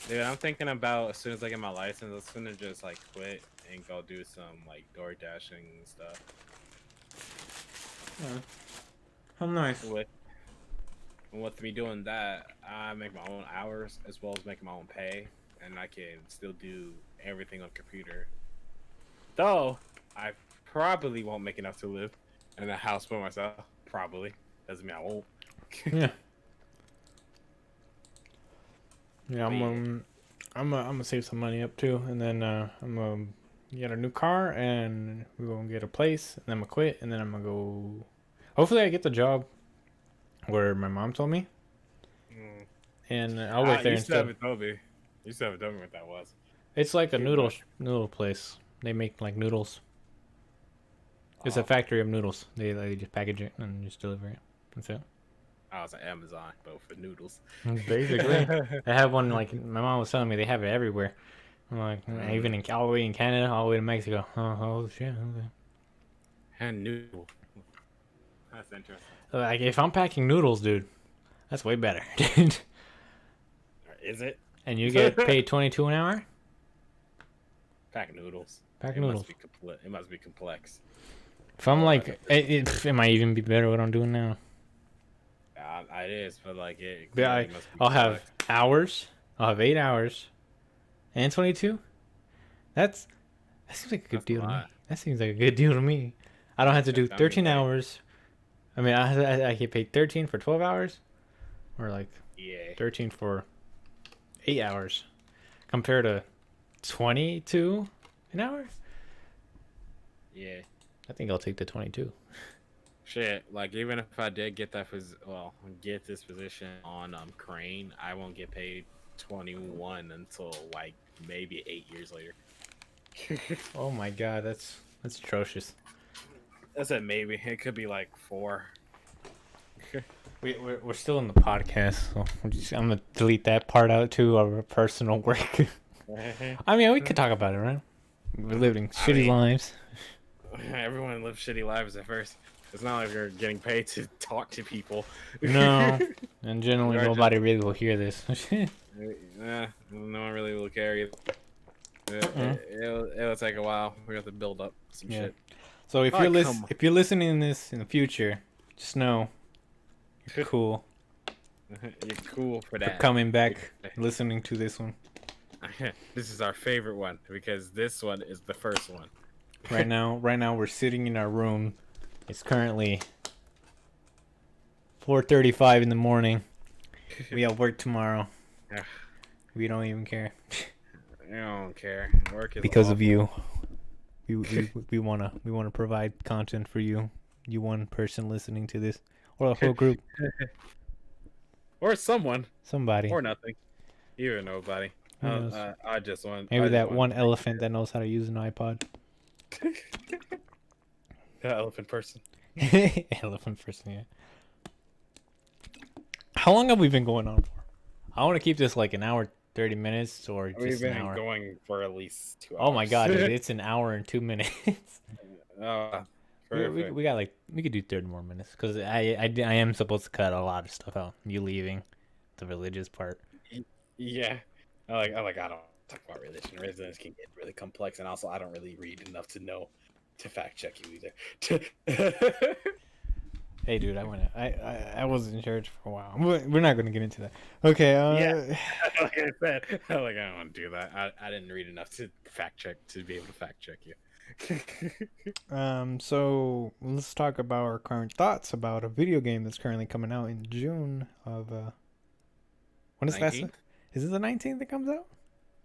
Dude, I'm thinking about as soon as I get my license, I'm gonna just like quit and go do some like door dashing stuff. Yeah. How nice. With me doing that, I make my own hours as well as making my own pay, and I can still do everything on computer. Though I probably won't make enough to live in a house by myself. Probably doesn't mean I won't. Yeah. Yeah, But yeah. I'm gonna save some money up too, and then I'm gonna get a new car, and we're gonna get a place, and then I'm gonna quit, and then I'm gonna go. Hopefully, I get the job where my mom told me, Mm. and I'll work there You still instead. haven't told me. You still haven't told me what that was. It's like a Too noodle much. noodle place. They make like noodles. It's a Oh, factory of noodles. They just package it and just deliver it. That's it. I was at Amazon, but for noodles. Basically, they have one like my mom was telling me they have it everywhere. I'm like, even in all the way in Canada, all the way to Mexico. Oh shit. Okay. And noodle. That's interesting. Like if I'm packing noodles, dude, that's way better, dude. Is it? And you get paid 22 an hour. Pack noodles. Pack It noodles. must be complex. If I'm like, it might even be better what I'm doing now. It is, but like it. Yeah, It must be I'll have complex. hours. I'll have 8 hours, and 22. That seems like a good That's a deal to me. lot. That seems like a good deal to me. I don't have to do I mean, 13 hey, hours. I mean, I get paid 13 for 12 hours, or like yeah. 13 for 8 hours, compared to 22 an hour. Yeah. I think I'll take the 22. Shit. Like even if I did get get this position on Crane, I won't get paid 21 until like maybe 8 years later. Oh my god, that's atrocious. I said maybe. It could be like 4. We're still in the podcast, so I'm gonna delete that part out too, our personal work. I mean, we could talk about it, right? We're living shitty lives. Everyone lives shitty lives at first. It's not like you're getting paid to talk to people. No, and generally You're nobody really will hear this. No one really will care either. It'll take a while. We have to build up some Yeah. shit. So if Oh, you're come on. if you're listening to this in the future, just know you're cool You're cool for for that. coming back, listening to this one. This is our favorite one because this one is the first one. Right now, we're sitting in our room. It's currently 4:35 in the morning. We have work tomorrow. Yeah. We don't even care I don't care. Work is because of awful. you. We wanna provide content for you, one person listening to this, or a whole group, Or someone, somebody. or nothing. Even nobody. Who knows? I just want. Maybe I just that want one elephant that knows how to use an iPod. The elephant person. Elephant person, yeah. How long have we been going on for? I want to keep this like an hour, 30 minutes, or We've just an been hour. going for at least 2 hours. Oh my god, dude, it's an hour and 2 minutes. Perfect. we got like we could do 30 more minutes because I am supposed to cut a lot of stuff out. You leaving, the religious part. Yeah. I don't talk about religion. Religion can get really complex, and also I don't really read enough to know to fact check you either. Hey, dude, I was in church for a while. We're not gonna get into that. Okay. Yeah. Like I said, I don't want to do that. I didn't read enough to fact check to be able to fact check you. So let's talk about our current thoughts about a video game that's currently coming out in June of when is that? 19th? Is it the 19th that comes out?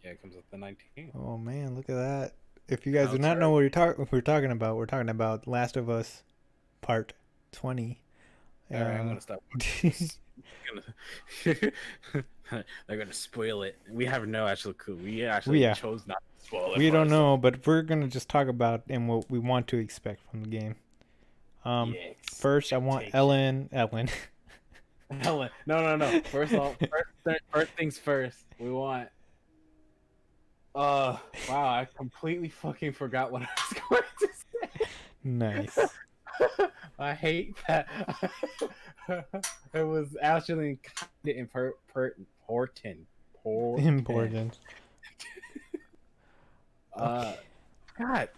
Yeah, it comes up the 19th. Oh man, look at that! If you guys do That's not know right. what we're talking about, we're talking about Last of Us Part 20, All right, I'm gonna stop. Gonna- They're gonna spoil it. We have no actual clue. We actually Yeah, chose not to spoil it we for don't ourselves. know, but we're gonna just talk about and what we want to expect from the game. Yeah, First I want expectation. Ellen. Helen, no. First off, first things first. We want. Wow, I completely fucking forgot what I was going to say. Nice. I hate that. It was actually kind of important. Important. Important. Uh, Okay. God,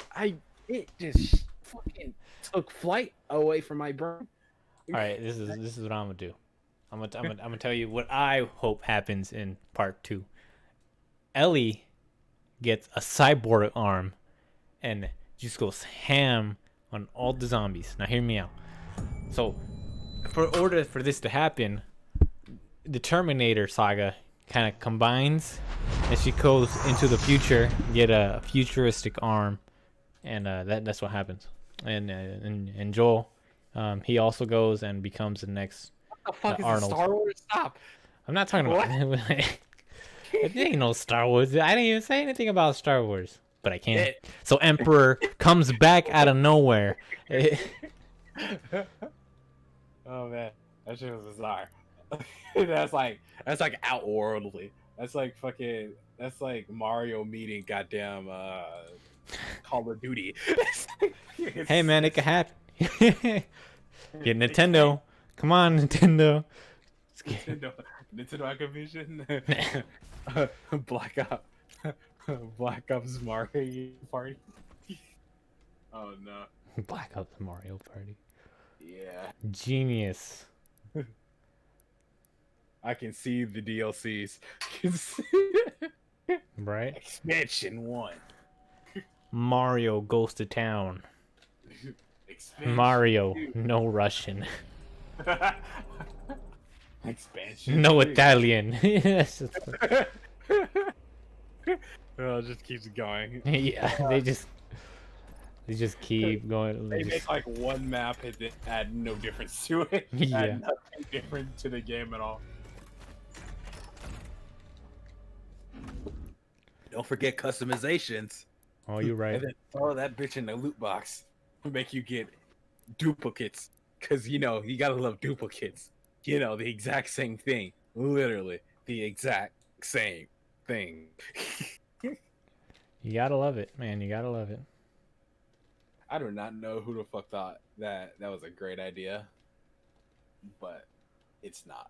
it just fucking took flight away from my brain. All right, this is what I'm gonna do. I'm gonna tell you what I hope happens in part 2. Ellie gets a cyborg arm and just goes ham on all the zombies. Now hear me out. So, for order for this to happen, the Terminator saga kind of combines, and she goes into the future, get a futuristic arm, and that's what happens. And Joel, he also goes and becomes the next What the fuck is this Arnold. Star Wars? Stop. I'm not talking What? about. It ain't no Star Wars. I didn't even say anything about Star Wars, but I can. So Emperor comes back out of nowhere. Oh man, that shit was bizarre. That's like outworldly. That's like fucking. That's like Mario meeting goddamn Call of Duty. Hey man, it could happen. Get Nintendo. Come on, Nintendo. Nintendo, Nintendo Activision, Black Ops, Black Ops Mario Party. Oh no. Black Ops Mario Party. Yeah, Genius. I can see the DLCs. Right? Expansion 1. Mario goes to town. Expansion Mario, 2. no Russian. Expansion No 2. Italian. That's just- Well, it just keeps going. yeah, they just keep going. They Just, make like one map and then add no difference to it. Yeah. Add nothing different to the game at all. Don't forget customizations. oh, you're right. And then throw that bitch in the loot box. Make you get duplicates. Cause you know, you gotta love duplicates. You know, the exact same thing. Literally, the exact same thing. You gotta love it, man. You gotta love it. I do not know who the fuck thought that was a great idea. But it's not.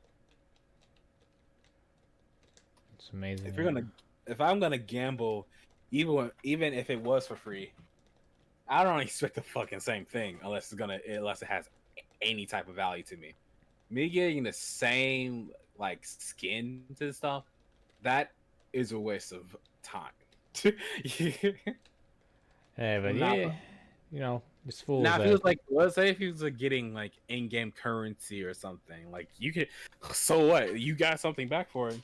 It's amazing. If I'm gonna gamble, even if it was for free, I don't expect the fucking same thing unless it has any type of value to me. Me getting the same like skin to stuff, that is a waste of time. Hey, but Nah, yeah, you know, it's fools. Now, if he was like, let's say if he was like getting like in-game currency or something, like you could, so what? You got something back for it.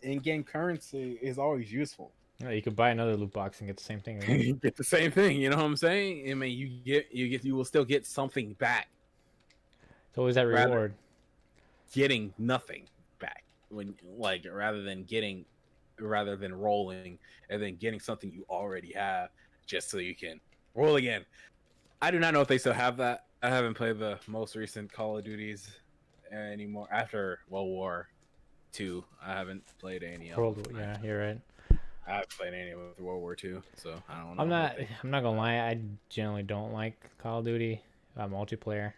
In-game currency is always useful. you could buy another loot box and get the same thing. Right? You get the same thing. You know what I'm saying? I mean, you will still get something back. It's always that reward. Getting nothing back when rather than rolling and then getting something you already have just so you can roll again. I do not know if they still have that. I haven't played the most recent Call of Duties anymore after World War II. I haven't played any of them. Yeah, you're right. I haven't played any of World War II, so I don't know. I'm not gonna lie. I generally don't like Call of Duty multiplayer.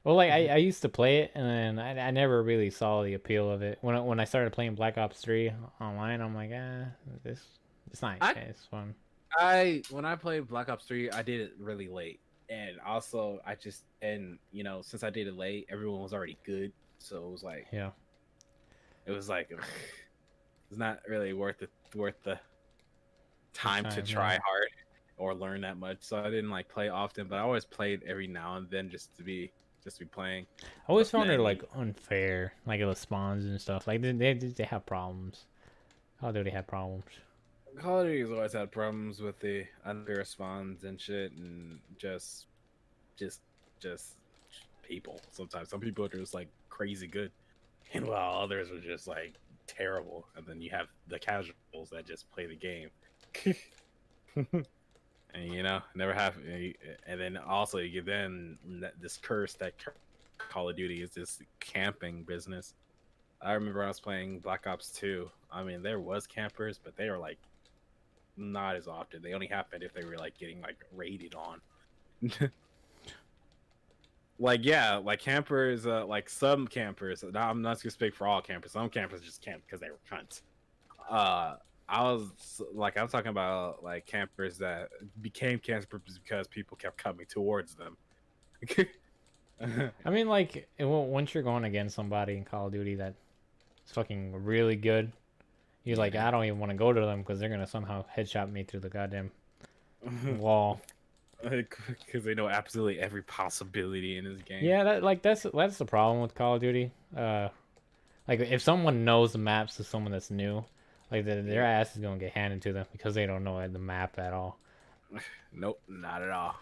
Well, like I used to play it, and then I never really saw the appeal of it. When I started playing Black Ops 3 online, I'm like, it's nice. It's fun. When I played Black Ops 3, I did it really late, and also since I did it late, everyone was already good, so it was like it's not really worth the time to try hard or learn that much. So I didn't like play often, but I always played every now and then just to be playing. I always found it like unfair, like the spawns and stuff. Like they have problems. Call of Duty had problems. Call of Duty's always had problems with the unfair spawns and shit, and just people. Sometimes some people are just like crazy good, and while others are just like terrible. And then you have the casuals that just play the game. And never have. And then also you get then this curse that Call of Duty is this camping business. I remember when I was playing Black Ops 2. I mean, there was campers, but they were like not as often. They only happened if they were like getting like raided on. Like yeah, like campers, like some campers. Now, I'm not gonna speak for all campers. Some campers just camped because they were cunts. I was like, I'm talking about like campers that became campers because people kept coming towards them. I mean, like, once you're going against somebody in Call of Duty that's fucking really good, you're like, Yeah. I don't even want to go to them because they're gonna somehow headshot me through the goddamn wall. Because they know absolutely every possibility in this game. Yeah, that's the problem with Call of Duty. Like if someone knows the maps to someone that's new, like their ass is gonna get handed to them because they don't know the map at all. Nope, not at all.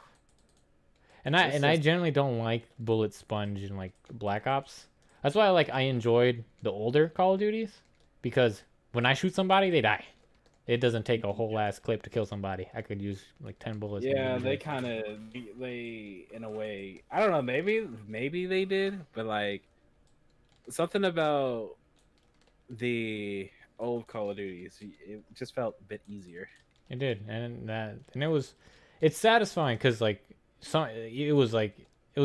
And I generally don't like bullet sponge in like Black Ops. That's why I enjoyed the older Call of Duties, because when I shoot somebody, they die. It doesn't take a whole ass clip to kill somebody. I could use like 10 bullets. Yeah, they kind of they in a way. I don't know. Maybe they did, but like something about the old Call of Duties, it just felt a bit easier. It did, and it's satisfying because like it was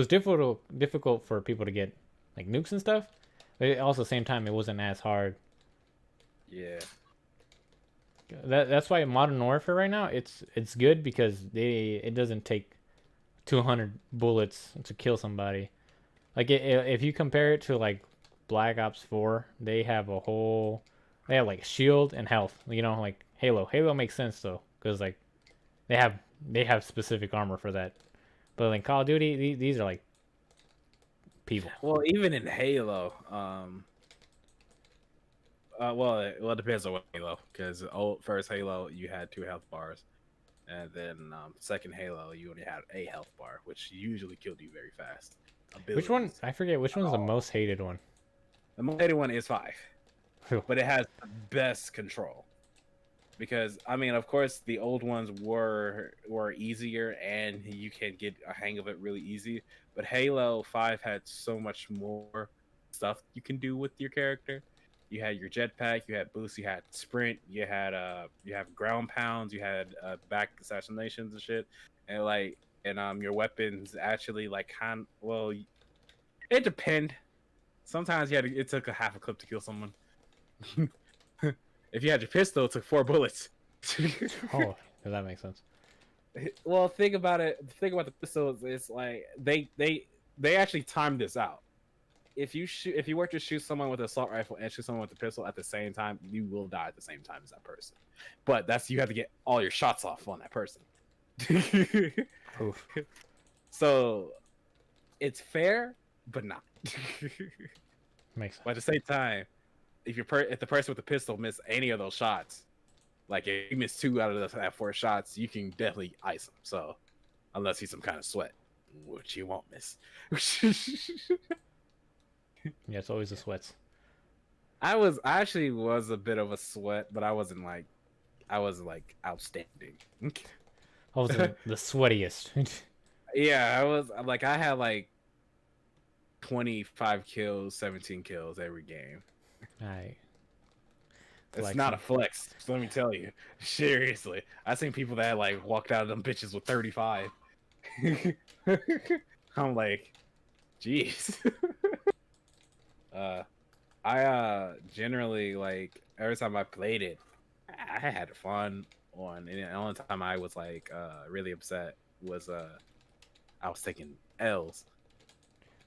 difficult for people to get like nukes and stuff, but also at the same time it wasn't as hard. Yeah. That's why Modern Warfare right now it's good because it doesn't take 200 bullets to kill somebody. Like if you compare it to like Black Ops 4, they have like shield and health. Like Halo. Halo makes sense though because like they have specific armor for that. But in Call of Duty, these are like people. Well, even in Halo, well, it depends on what Halo, because first Halo you had 2 health bars, and then second Halo you only had a health bar, which usually killed you very fast. Which one? I forget. Which one's the most hated one? The most hated one is 5, but it has the best control. Because I mean, of course, the old ones were easier, and you can get a hang of it really easy. But Halo 5 had so much more stuff you can do with your character. You had your jetpack, you had boost, you had sprint, you have ground pounds, you had back assassinations and shit, and your weapons actually it depend. Sometimes it took a half a clip to kill someone. If you had your pistol, it took 4 bullets. Oh, that makes sense. Well, think about it. Think about the pistols. It's like they actually timed this out. If you were to shoot someone with an assault rifle and shoot someone with a pistol at the same time, you will die at the same time as that person. But you have to get all your shots off on that person. Oof. So it's fair, but not. Makes sense. But at the same time, if the person with the pistol missed any of those shots, like if you miss 2 out of that 4 shots, you can definitely ice him. So unless he's some kind of sweat, which you won't miss. Yeah, it's always the sweats. I actually was a bit of a sweat, but I wasn't like outstanding. I was the sweatiest. Yeah, I was like I had like 25 kills, 17 kills every game. Alright. It's not a flex, so let me tell you. Seriously, I've seen people that like walked out of them bitches with 35. I'm like, jeez. I generally like every time I played it, I had fun on. And the only time I was like really upset was I was taking L's.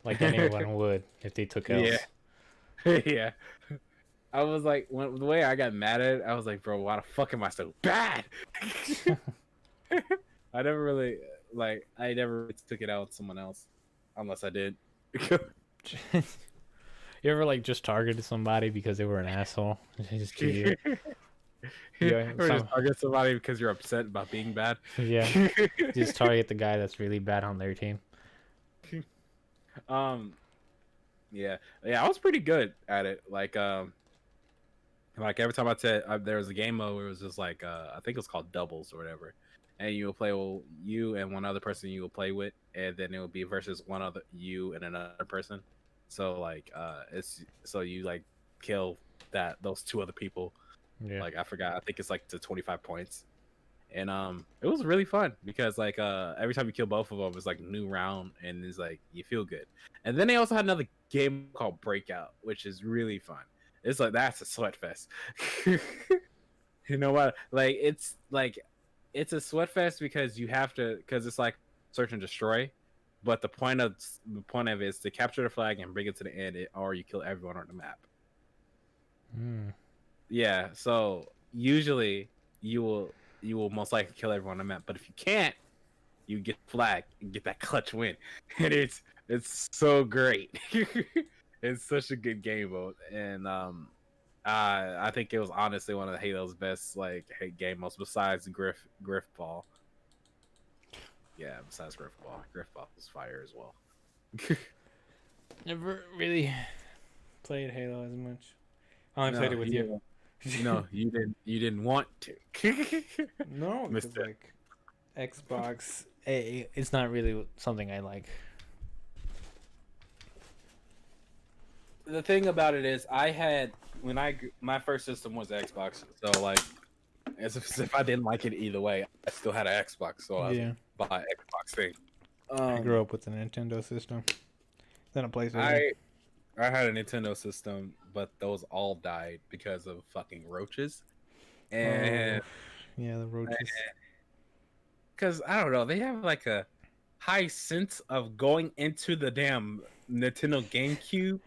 Like anyone would if they took L's. Yeah. Yeah. I was like, the way I got mad at it, I was like, bro, why the fuck am I so bad? I never really took it out with someone else, unless I did. You ever like just targeted somebody because they were an asshole? They just kill you. Yeah, or just target somebody because you're upset about being bad. Yeah. Just target the guy that's really bad on their team. um, yeah, yeah, I was pretty good at it. Like every time I said there was a game mode where it was just like I think it was called doubles or whatever, and you will play with you and one other person you will play with, and then it will be versus one other you and another person. So like it's so you like kill those two other people. Yeah. Like I forgot, I think it's like to 25 points, and it was really fun because like every time you kill both of them, it's like a new round, and it's like you feel good. And then they also had another game called Breakout, which is really fun. It's like that's a sweat fest. You know what? It's a sweat fest because you have to because it's like search and destroy. But the point of it is to capture the flag and bring it to the end, or you kill everyone on the map. Mm. Yeah, so usually you will most likely kill everyone on the map. But if you can't, you get flag and get that clutch win, and it's so great. It's such a good game mode, and I think it was honestly one of Halo's best like game modes besides Griff Ball. Yeah, besides Griff Ball, Griff Ball is fire as well. Never really played Halo as much. I only played it with you. You didn't want to. No, because Mister. like Xbox. It's not really something I like. The thing about it is, I had my first system was Xbox, so like as if I didn't like it either way, I still had an Xbox, so I was Yeah, buy an Xbox thing. I grew up with a Nintendo system, then a PlayStation. I had a Nintendo system, but those all died because of fucking roaches. And Yeah, the roaches. because I don't know, they have like a high sense of going into the damn Nintendo GameCube,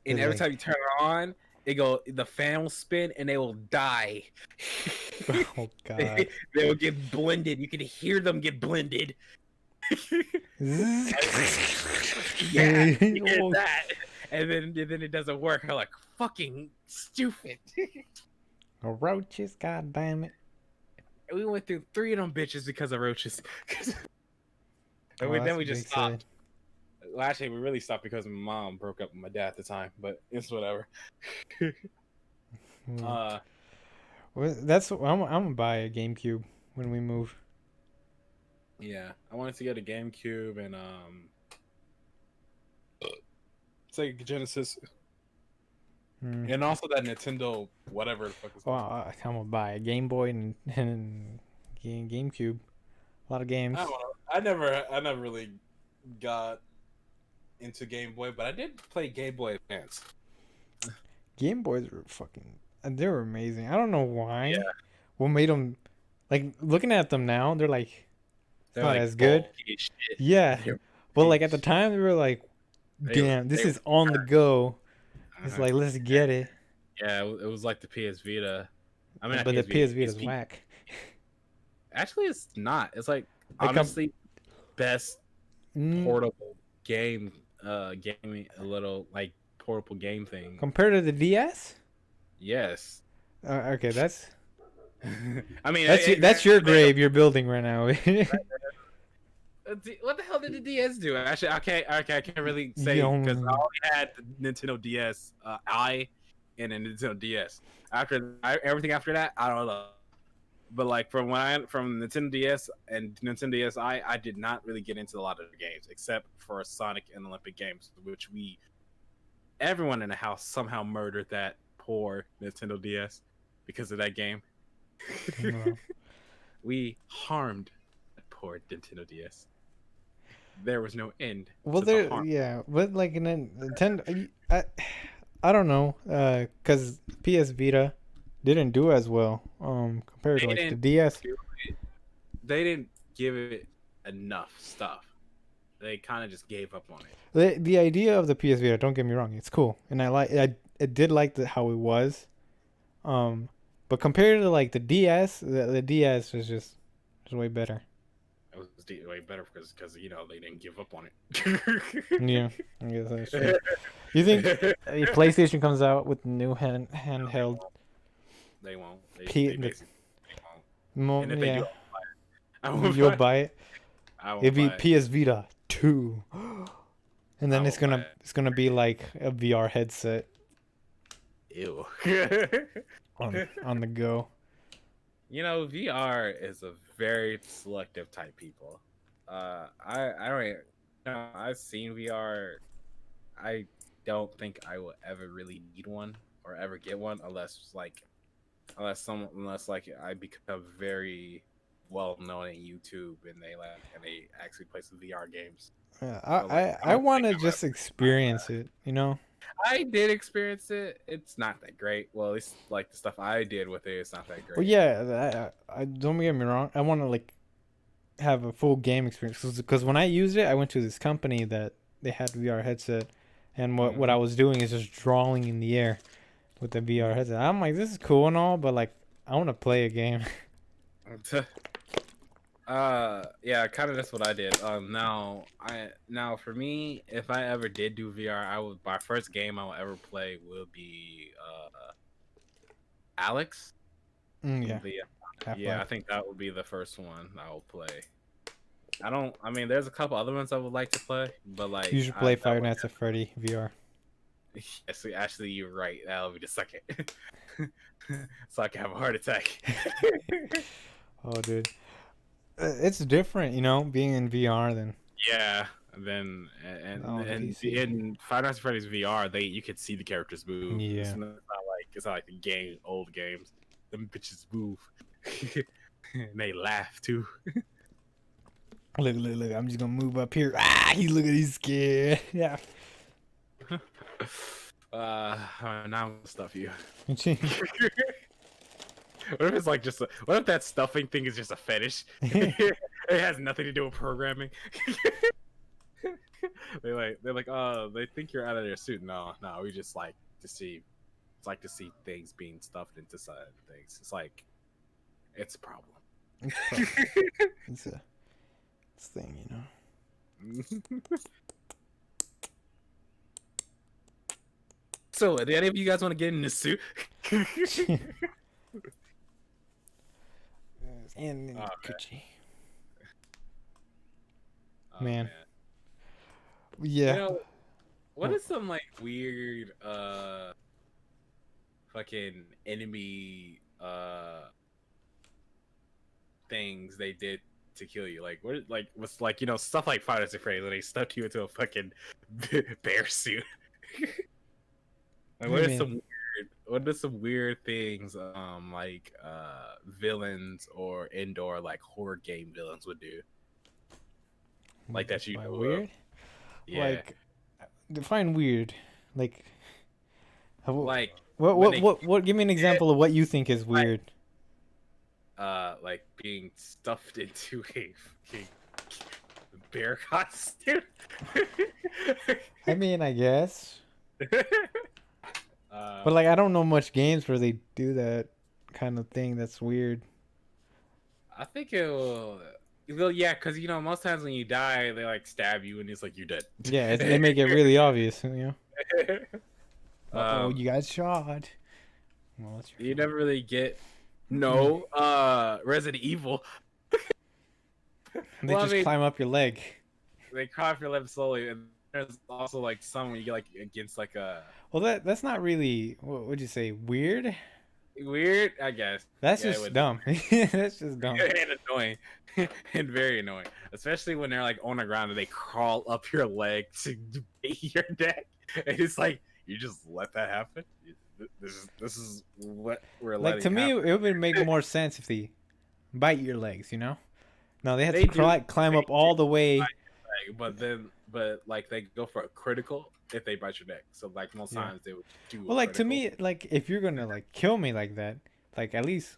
and They're every like- time you turn it on, the fan will spin and they will die. Oh God. They will get blended. You can hear them get blended. Yeah, you hear that, and then it doesn't work. I'm like, fucking stupid. Roaches, God damn it. We went through 3 of them bitches because of roaches. And Oh, then that's we what just they stopped. said. Well, actually, we really stopped because my mom broke up with my dad at the time, but it's whatever. Well, that's I'm gonna buy a GameCube when we move. Yeah, I wanted to get a GameCube and Sega Genesis, and also that Nintendo whatever the fuck is Well, called. I'm gonna buy a Game Boy and GameCube. A lot of games. I don't know. I never really got into Game Boy, but I did play Game Boy Advance. Game Boys were they were amazing. I don't know why. Yeah. What made them, like, looking at them now, they're like, They're not like as good. bulky as shit. Yeah. They're But like at the time, they were like, They damn, this were- is on the go. It's Uh-huh. like, let's get it. Yeah, it was like the PS Vita. I mean, not But the PS Vita, Vita's PSP. whack. Actually, it's not. It's like They come- honestly best Mm, portable gaming, a little like portable game thing. compared to the DS? Yes. Okay, that's I mean, that's your grave you're building right now. What the hell did the DS do? Actually, I can't really say Yo. because I only had the Nintendo DS and a Nintendo DS. Everything after that, I don't know. But like from Nintendo DS and Nintendo DS I did not really get into a lot of the games except for Sonic and Olympic games, which everyone in the house somehow murdered that poor Nintendo DS because of that game. Wow. We harmed that poor Nintendo DS. There was no end. Well, to the harm. yeah, but like in Nintendo, I don't know, because PS Vita didn't do as well, compared to They like the didn't DS. They didn't give it enough stuff. They kind of just gave up on it. The idea of the PS Vita, don't get me wrong, it's cool, and I did like how it was, but compared to like the DS, the DS was just way better. It was way better because they didn't give up on it. Yeah, I guess that's true. You think if PlayStation comes out with new handheld? They won't. They P- basically won't. And if they Yeah, do, I won't you'll buy buy it. I won't It'd be buy it. PS Vita 2. And then I it's will buy gonna be like a VR headset it. Ew. on the go. You know, VR is a very selective type people. I don't. You know, I've seen VR. I don't think I will ever really need one or ever get one unless like I become very well known in YouTube and they actually play some VR games. Yeah, But like I I don't want think to I'll just experience it, you know? I did experience it. It's not that great. Well, at least like the stuff I did with it, it's not that Well, great. yeah, I don't get me wrong. I want to like have a full game experience because when I used it, I went to this company that they had VR headset, and what I was doing is just drawing in the air with the VR headset. I'm like, this is cool and all, but like, I want to play a game. Yeah, kind of that's what I did. Now for me, if I ever did do VR, I would my first game I will ever play will be Alex. Yeah, The Yeah, I Half-Life. think that would be the first one I will play. I mean, there's a couple other ones I would like to play, but like You should play that Five would Nights at Freddy VR. yes, actually, you're right. That'll be the second. So I can have a heart attack. Oh, dude, it's different, you know, being in VR than Yeah, and then on and PC. in Five Nights at Freddy's VR, you could see the characters move. Yeah. It's not like the old games. Them bitches move, and they laugh too. Look! I'm just gonna move up here. Ah, he's scared. Yeah. Now I'm gonna stuff you. What What if it's like what if that stuffing thing is just a fetish? It has nothing to do with programming. They're like, oh, they think you're out of their suit. No, we just like to see, it's like to see things being stuffed into side things. It's like, it's a problem. It's a thing, you know. So, do any of you guys want to get in this suit? And Oh, Gucci. Oh, Man. Yeah. You know, what is some like weird fucking enemy things they did to kill you? Like what what's like, you know, stuff like Five Nights at Freddy's when they stuffed you into a fucking bear suit. Like what are some weird things like villains or indoor like horror game villains would do? Like that you By know weird? of? Yeah. Like define weird. Like Like what give me an example of what you think is weird. Like being stuffed into a bear costume. I mean, I guess. But But like I don't know much games where they do that kind of thing that's weird. I think it will. Well, yeah, because you know most times when you die, they like stab you and it's like you're dead. Yeah, they make it really obvious, you know. Oh, Um, you got shot. Well, that's your you fault. never really get Resident Evil. They Well, I just mean, climb up your leg. they crawl off your left slowly, and there's also like some when you get like against like a Well, that's not really what would you say weird? weird, I guess. That's Yeah, it just would- dumb. That's just dumb. and annoying and very annoying, especially when they're like on the ground and they crawl up your leg to bait your neck, and it's like you just let that happen. This is what we're Like to letting me, happen. it would make more sense if they bite your legs. You know, no, they have They to climb up all the way. But like they go for a critical if they bite your neck. So like most Yeah. times they would do. Well, like to me, like if you're gonna like kill me like that, like at least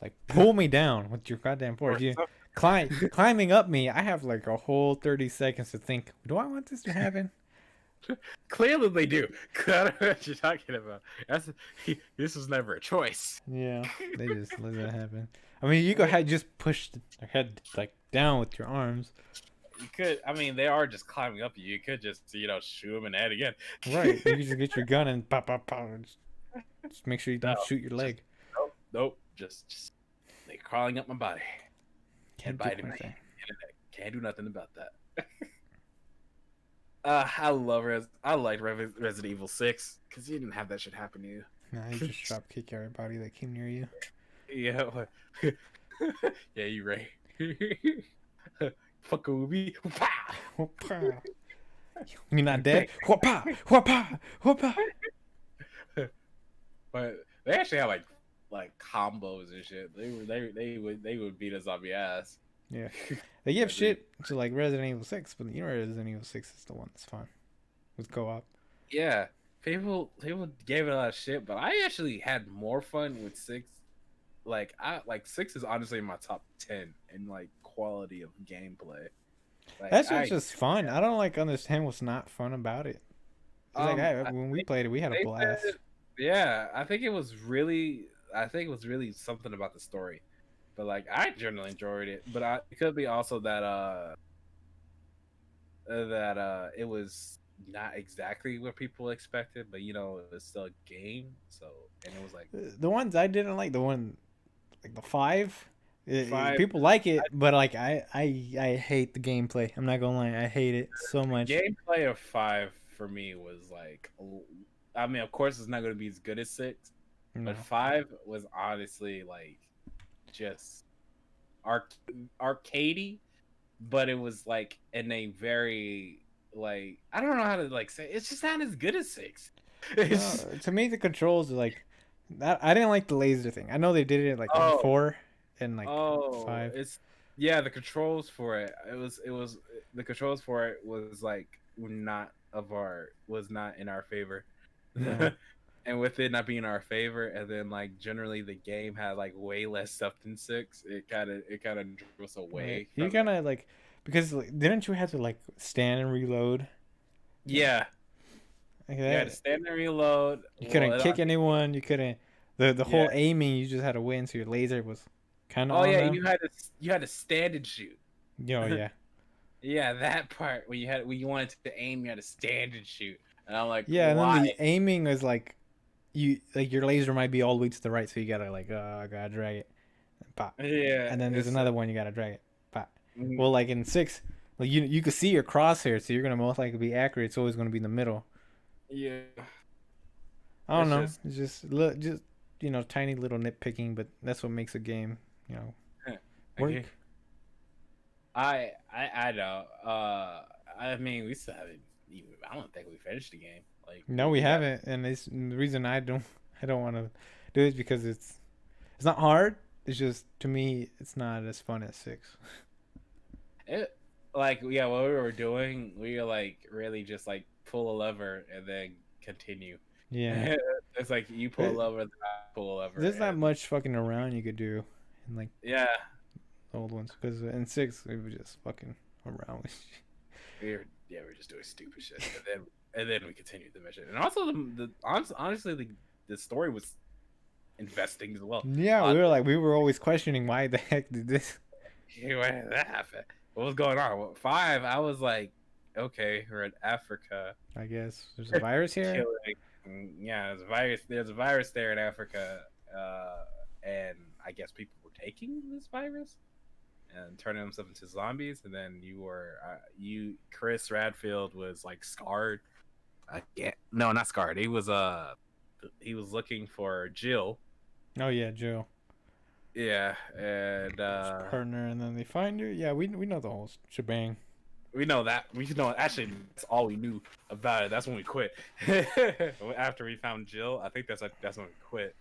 like pull me down with your goddamn force. You climbing up me, I have like a whole 30 seconds to think. Do I want this to happen? Clearly they do. I don't know what you're talking about. This was never a choice. Yeah, they just let that happen. I mean, you could have just pushed their head like down with your arms. You could. I mean, they are just climbing up you. You could just shoot them in the head again. Right. You can just get your gun and pop, pop, pop. And just make sure you don't No, shoot your leg. Nope. Just they crawling up my body. Can't Biting do me. anything. Can't do nothing about that. I liked Resident Evil 6 because you didn't have that shit happen to you. Nah, you just drop kick everybody that came near you. Yeah, yeah, you right. Fuck with me. Whoop-ah. You not dead? Whoop-ah! Whoop-ah! Whoop-ah! But they actually have like combos and shit. They would beat us on the ass. Yeah. They give shit to like Resident Evil 6, but you know Resident Evil 6 is the one that's fun with co-op. Yeah, people gave it a lot of shit, but I actually had more fun with 6. Like 6 is honestly in my top 10 in like quality of gameplay. Like That's just fun. I don't like understand what's not fun about it. It's like when we played it, we had a they blast. said- yeah, I think it was really something about the story. But like I generally enjoyed it. But it could be also that it was not exactly what people expected, but you know, it was still a game. So and it was like The ones I didn't like, like the 5. 5. People like it, but like I hate the gameplay. I'm not gonna lie, I hate it so much. Gameplay of 5 for me was like, I mean, of course, it's not going to be as good as 6, No. but 5 was honestly like just arcadey, but it was like in a very like I don't know how to like say it's just not as good as 6. To me, the controls are like that. I didn't like the laser thing. I know they did it like in 4 and like 5. It's yeah, the controls for it. It was the controls for it was like was not in our favor. No. And with it not being in our favor, and then like generally the game had like way less stuff than 6. It kind of drew us away. You kind of like because like, didn't you have to like stand and reload? Yeah. Like You had that. to stand and reload. You couldn't Well, kick anyone. You couldn't. The whole Yeah. aiming, you just had to wait until your laser was kind of Oh on yeah, them. you had to stand and shoot. Oh yeah. Yeah, that part when you wanted to aim, you had to stand and shoot. And I'm like, Yeah, and why? then the aiming is like your laser might be all the way to the right, so you gotta like I gotta drag it, pop. Yeah. And then there's it's- another one you gotta drag it, pop. Mhm. Well, like in 6, like you can see your crosshair, so you're gonna most likely be accurate. It's always gonna be in the middle. Yeah. I don't It's know. just- It's just tiny little nitpicking, but that's what makes a game work. Okay. I know. I mean, we still haven't even. I don't think we finished the game. Like No, we haven't, and it's the reason I don't want to do it is because it's not hard. It's just to me, it's not as fun as 6. It like yeah, what we were doing, we were like really just like pull a lever and then continue. Yeah, It's like you pull a lever, then I pull a lever. there's not and- much fucking around you could do in like Yeah, old ones because in 6 we were just fucking around. we were just doing stupid shit, and then we continued the mission. And also honestly the story was investing as well. Yeah, we were always questioning why the heck did this. Hey, why did that happen? What was going on? Well, 5, I was like, okay, we're in Africa. I guess there's a virus here. Yeah, there's a virus. There's a virus there in Africa, and I guess people were taking this virus and turning themselves into zombies. And then Chris Radfield was like scarred. No, not scarred. He was looking for Jill. Oh yeah, Joe. Yeah, and His partner, and then they find her. Yeah, we know the whole shebang. we know that. We know actually that's all we knew about it. That's when we quit. After we found Jill, I think that's when we quit.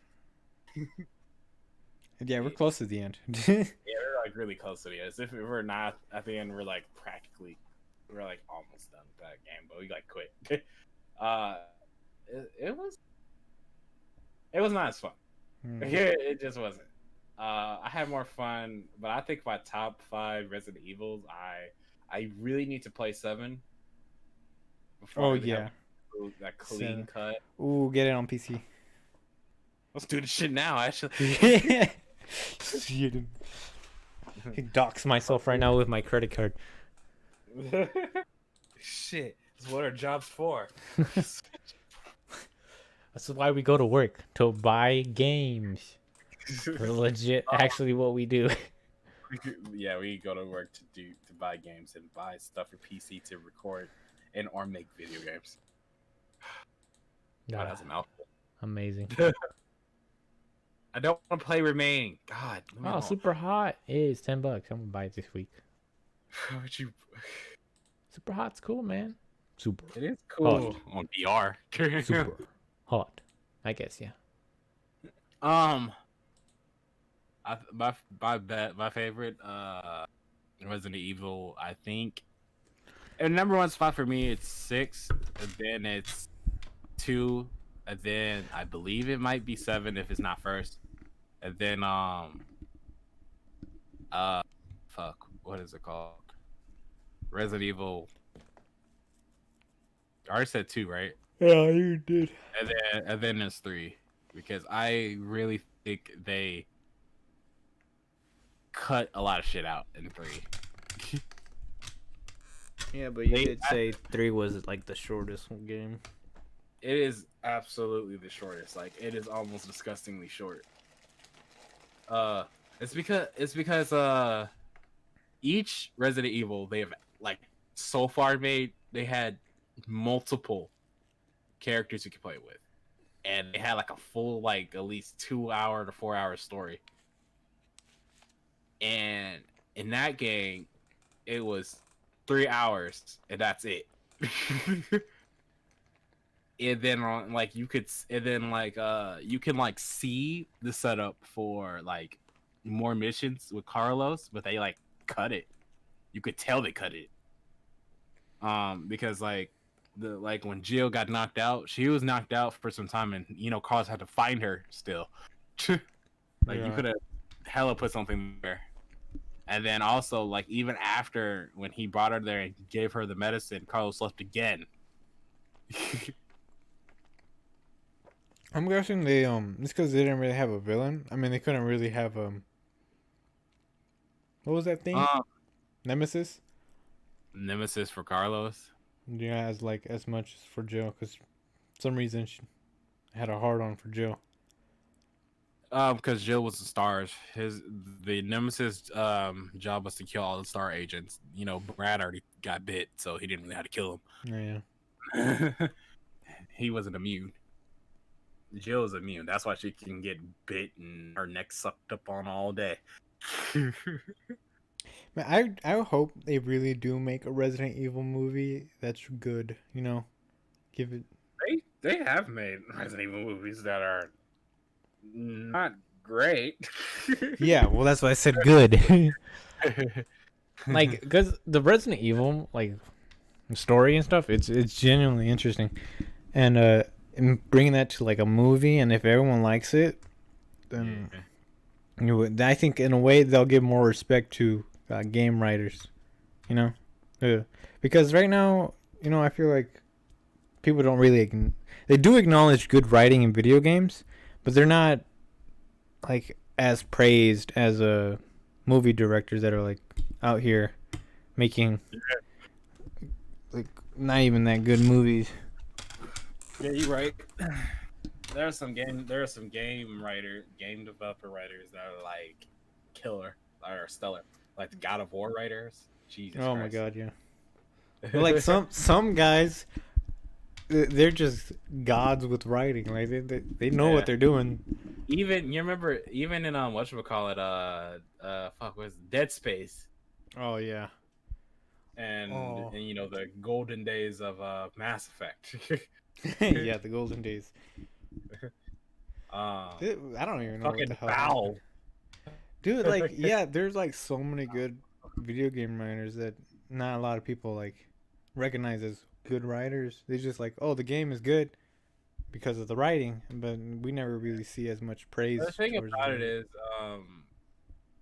Yeah, we're close to the end. Yeah, we're like really close to the end. As if we were not at the end, we're like almost done with that game, but we like quit. It was not as fun. It just wasn't. I had more fun, but I think my top 5 Resident Evils, I really need to play 7. Oh we yeah. have that clean 7. cut. Ooh, get it on PC. Let's do this shit now. Actually, Shit. Dox myself right now with my credit card. shit. That's what our job's for. That's why we go to work, to buy games. We're legit, actually, what we do. Yeah, we go to work to buy games and buy stuff for PC to record and or make video games. God, Ah, that's a mouthful. amazing. I don't want to play Remain. God, leave me Oh, alone. Super Hot is $10. I'm gonna buy it this week. How would you? Super Hot's cool, man. Super It is cool hot. on VR. Super hot. I guess, yeah. Um, my favorite Resident Evil, I think. And number one spot for me, it's 6, and then it's 2, and then I believe it might be 7 if it's not first, and then fuck, what is it called? Resident Evil. I already said 2, right? Yeah, you did. And then there's 3, because I really think they cut a lot of shit out in 3. Yeah, but you They- did say 3 was like the shortest game. It is absolutely the shortest. Like, it is almost disgustingly short. It's because each Resident Evil they have like so far made, they had multiple characters you could play with, and they had like a full like at least 2 hour to 4 hour story. And in that game, it was 3 hours, and that's it. And then on like you could, and then like you can like see the setup for like more missions with Carlos, but they like cut it. You could tell they cut it. Because like when Jill got knocked out, she was knocked out for some time, and Carlos had to find her still. Like you Yeah. could have hella put something there. And then also like even after when he brought her there and gave her the medicine, Carlos left again. I'm guessing they it's because they didn't really have a villain. I mean, they couldn't really have what was that thing? Nemesis. Nemesis for Carlos. Yeah, as like as much as for Jill, because some reason she had a hard on for Jill. Because Jill was the stars. The Nemesis job was to kill all the star agents. Brad already got bit, so he didn't really have to kill Yeah. him. He wasn't immune. Jill is immune. That's why she can get bit and her neck sucked up on all day. Man, I hope they really do make a Resident Evil movie that's good. Give it. They have made Resident Evil movies that are not great. Yeah, well, that's why I said good. Like, because the Resident Evil, like, story and stuff, it's genuinely interesting. And bringing that to, like, a movie, and if everyone likes it, then I think, in a way, they'll give more respect to game writers, because right now, I feel like people don't really they do acknowledge good writing in video games, but they're not like as praised as movie directors that are like out here making like not even that good movies. Yeah, you're right. There are some game developer writers that are like killer or stellar, like the God of War writers. Jesus Oh Christ. my god, yeah. But like some guys, they're just gods with writing. Like they know what they're doing. Even you remember even in whatchamacallit, fuck, was Dead Space Oh yeah. and Oh. and the golden days of Mass Effect. Yeah, the golden days. I I don't even know what fucking the hell. foul. Dude, like, yeah, there's like so many good video game writers that not a lot of people like recognize as good writers. They just like, oh, the game is good because of the writing, but we never really see as much praise. The thing towards about the it is,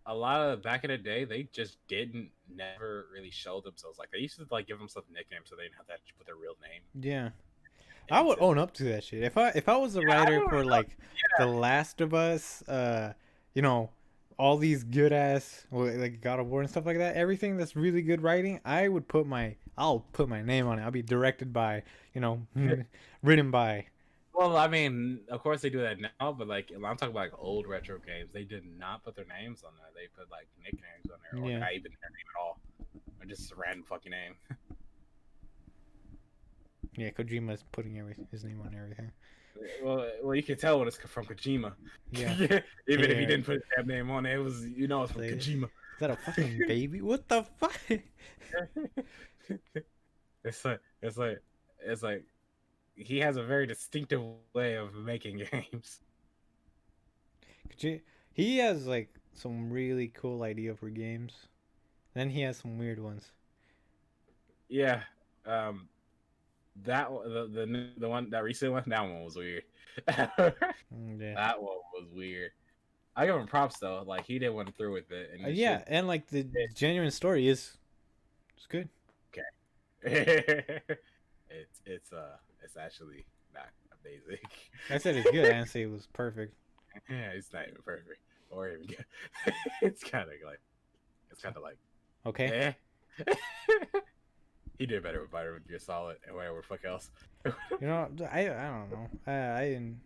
a lot of back in the day, they just never really show themselves. Like they used to like give themselves nicknames so they didn't have to put their real name. Yeah. I would own up to that shit. If I was a writer for like The Last of Us, all these good ass like God of War and stuff like that, everything that's really good writing, I'll put my name on it. I'll be directed by, written by. Well, I mean, of course they do that now, but like I'm talking about like old retro games, they did not put their names on there. They put like nicknames on there, or not even their name at all, or just a random fucking name. Yeah, Kojima's putting his name on everything. Well, you can tell when it's from Kojima. Yeah. Even if he Yeah. didn't put his damn name on it, it's from Like, Kojima. is that a fucking baby? What the fuck? It's like he has a very distinctive way of making games. He has like some really cool idea for games. Then he has some weird ones. Yeah, the one that recent one, that one was weird. Yeah. That one was weird. I give him props though. Like he didn't went through with it, and Yeah, and like the genuine story is, it's good. It's actually not amazing. I said it's good. I didn't say it was perfect. Yeah, it's not even perfect or even good. It's kind of like Okay. He did better with Metal Gear Solid and whatever the fuck else. You know, I don't know. I didn't.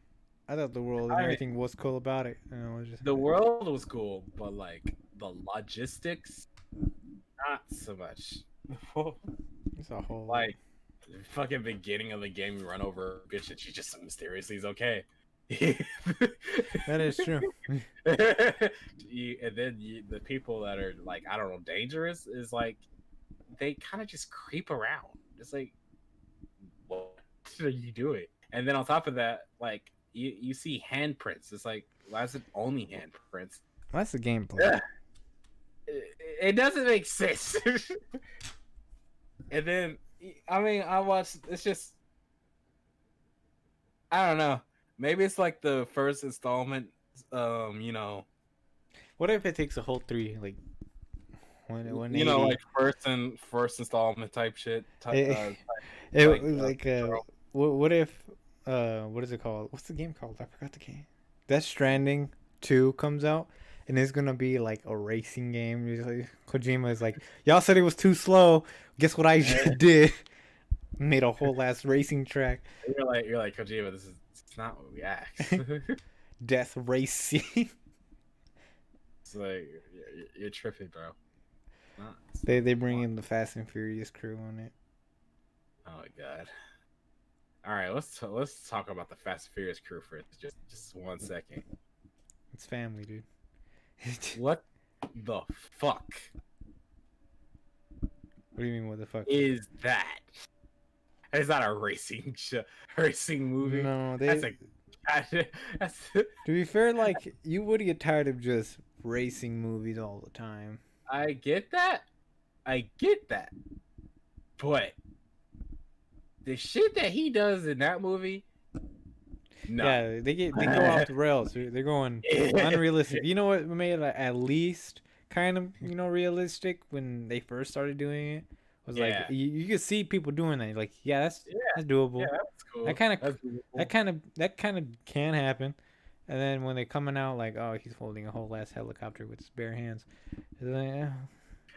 I thought the world and everything was cool about it. You know, it was just, The world was cool, but like the logistics, not so much. it's a whole Like the fucking beginning of the game, you run over a bitch and she just mysteriously is okay. That is true. And then the people that are like, I don't know, dangerous is like they kind of just creep around. It's like, what are you doing? And then on top of that, like you see handprints. It's like, why is it only handprints? That's the gameplay. Yeah. It doesn't make sense. And then, I mean, I watched. It's just, I don't know. Maybe it's like the first installment. What if it takes a whole 3, like, when like first installment type shit. what if what is it called? What's the game called? I forgot the game. Death Stranding 2 comes out, and it's gonna be like a racing game. Like, Kojima is like, y'all said it was too slow. Guess what I just did? Made a whole ass racing track. You're like Kojima. It's not what we asked. Death racing. It's like you're tripping, bro. They bring in the Fast and Furious crew on it. Oh my god. All right, let's talk about the Fast and Furious crew for just 1 second. It's family, dude. What the fuck? What do you mean? What the fuck is that? It's not a racing movie. No, that's to be fair, like you would get tired of just racing movies all the time. I get that, but the shit that he does in that movie, no. Yeah, they go off the rails. They're going unrealistic. You know what made it at least kind of realistic when they first started doing it was like you could see people doing that. Like that's doable. Yeah, that's cool. That kind of can happen. And then when they're coming out like, oh, he's holding a whole ass helicopter with his bare hands. Like,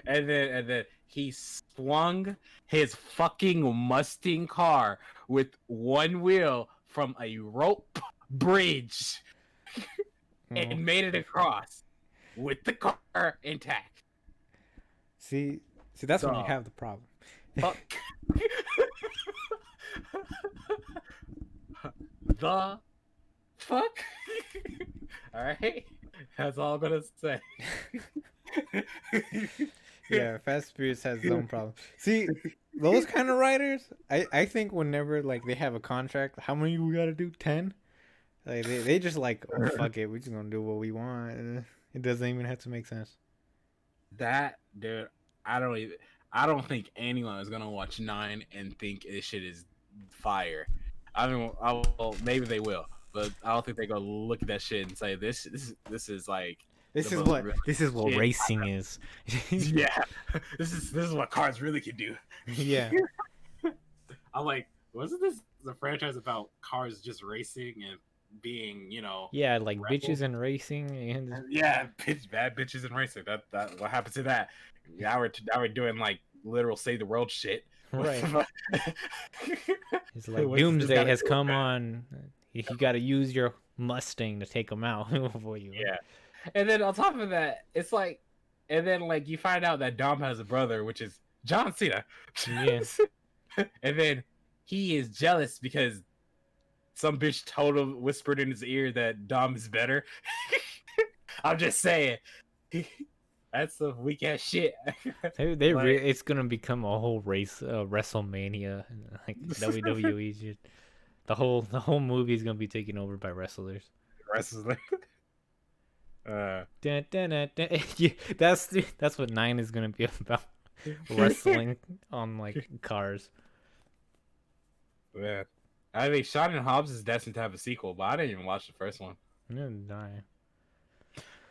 and then he swung his fucking Mustang car with one wheel from a rope bridge and made it across with the car intact. See, that's when you have the problem. Fuck. The fuck? Alright? That's all I'm gonna say. Yeah, Fast and Furious has its own problem. See, those kind of writers, I think whenever like they have a contract, how many we gotta do? 10? Like they just like, oh, fuck it, we're just gonna do what we want. It doesn't even have to make sense. That dude, I don't think anyone is gonna watch 9 and think this shit is fire. I mean, maybe they will, but I don't think they're gonna look at that shit and say this is like. This is what racing is. Yeah, this is what cars really can do. Yeah. I'm like, wasn't this the franchise about cars just racing and being, Yeah, like rebel? Bitches and racing and yeah, bad bitches and racing. That what happened to that? Now we're doing like literal save the world shit. Right. It's like Doomsday has come on. You got to use your Mustang to take them out before you. Yeah. And then on top of that, it's like, and then like you find out that Dom has a brother, which is John Cena. Yes. And then he is jealous because some bitch told him, whispered in his ear that Dom is better. I'm just saying. That's some weak ass shit. It's gonna become a whole race WrestleMania, like WWE. The whole movie is gonna be taken over by wrestlers. Wrestling. Dun, dun, dun, dun. Yeah, that's what 9 is gonna be about. Wrestling on like cars. Man. I mean, Sean and Hobbs is destined to have a sequel, but I didn't even watch the first one. I'm gonna die.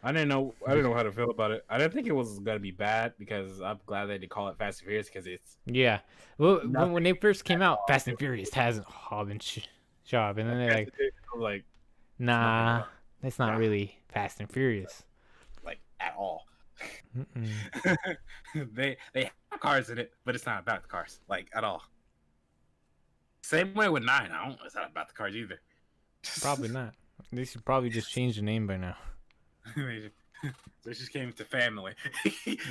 I didn't know how to feel about it. I didn't think it was gonna be bad because I'm glad they did call it Fast and Furious because it's Yeah. Well, Nothing when they first came out, Fast and Furious has a Hobbs and job, and then they're like nah, that's not really Fast and Furious. like at all. Mm-mm. they have cars in it, but it's not about the cars like at all. Same way with 9. I don't. It's not about the cars either. Probably not. They should probably just change the name by now. They just came to family.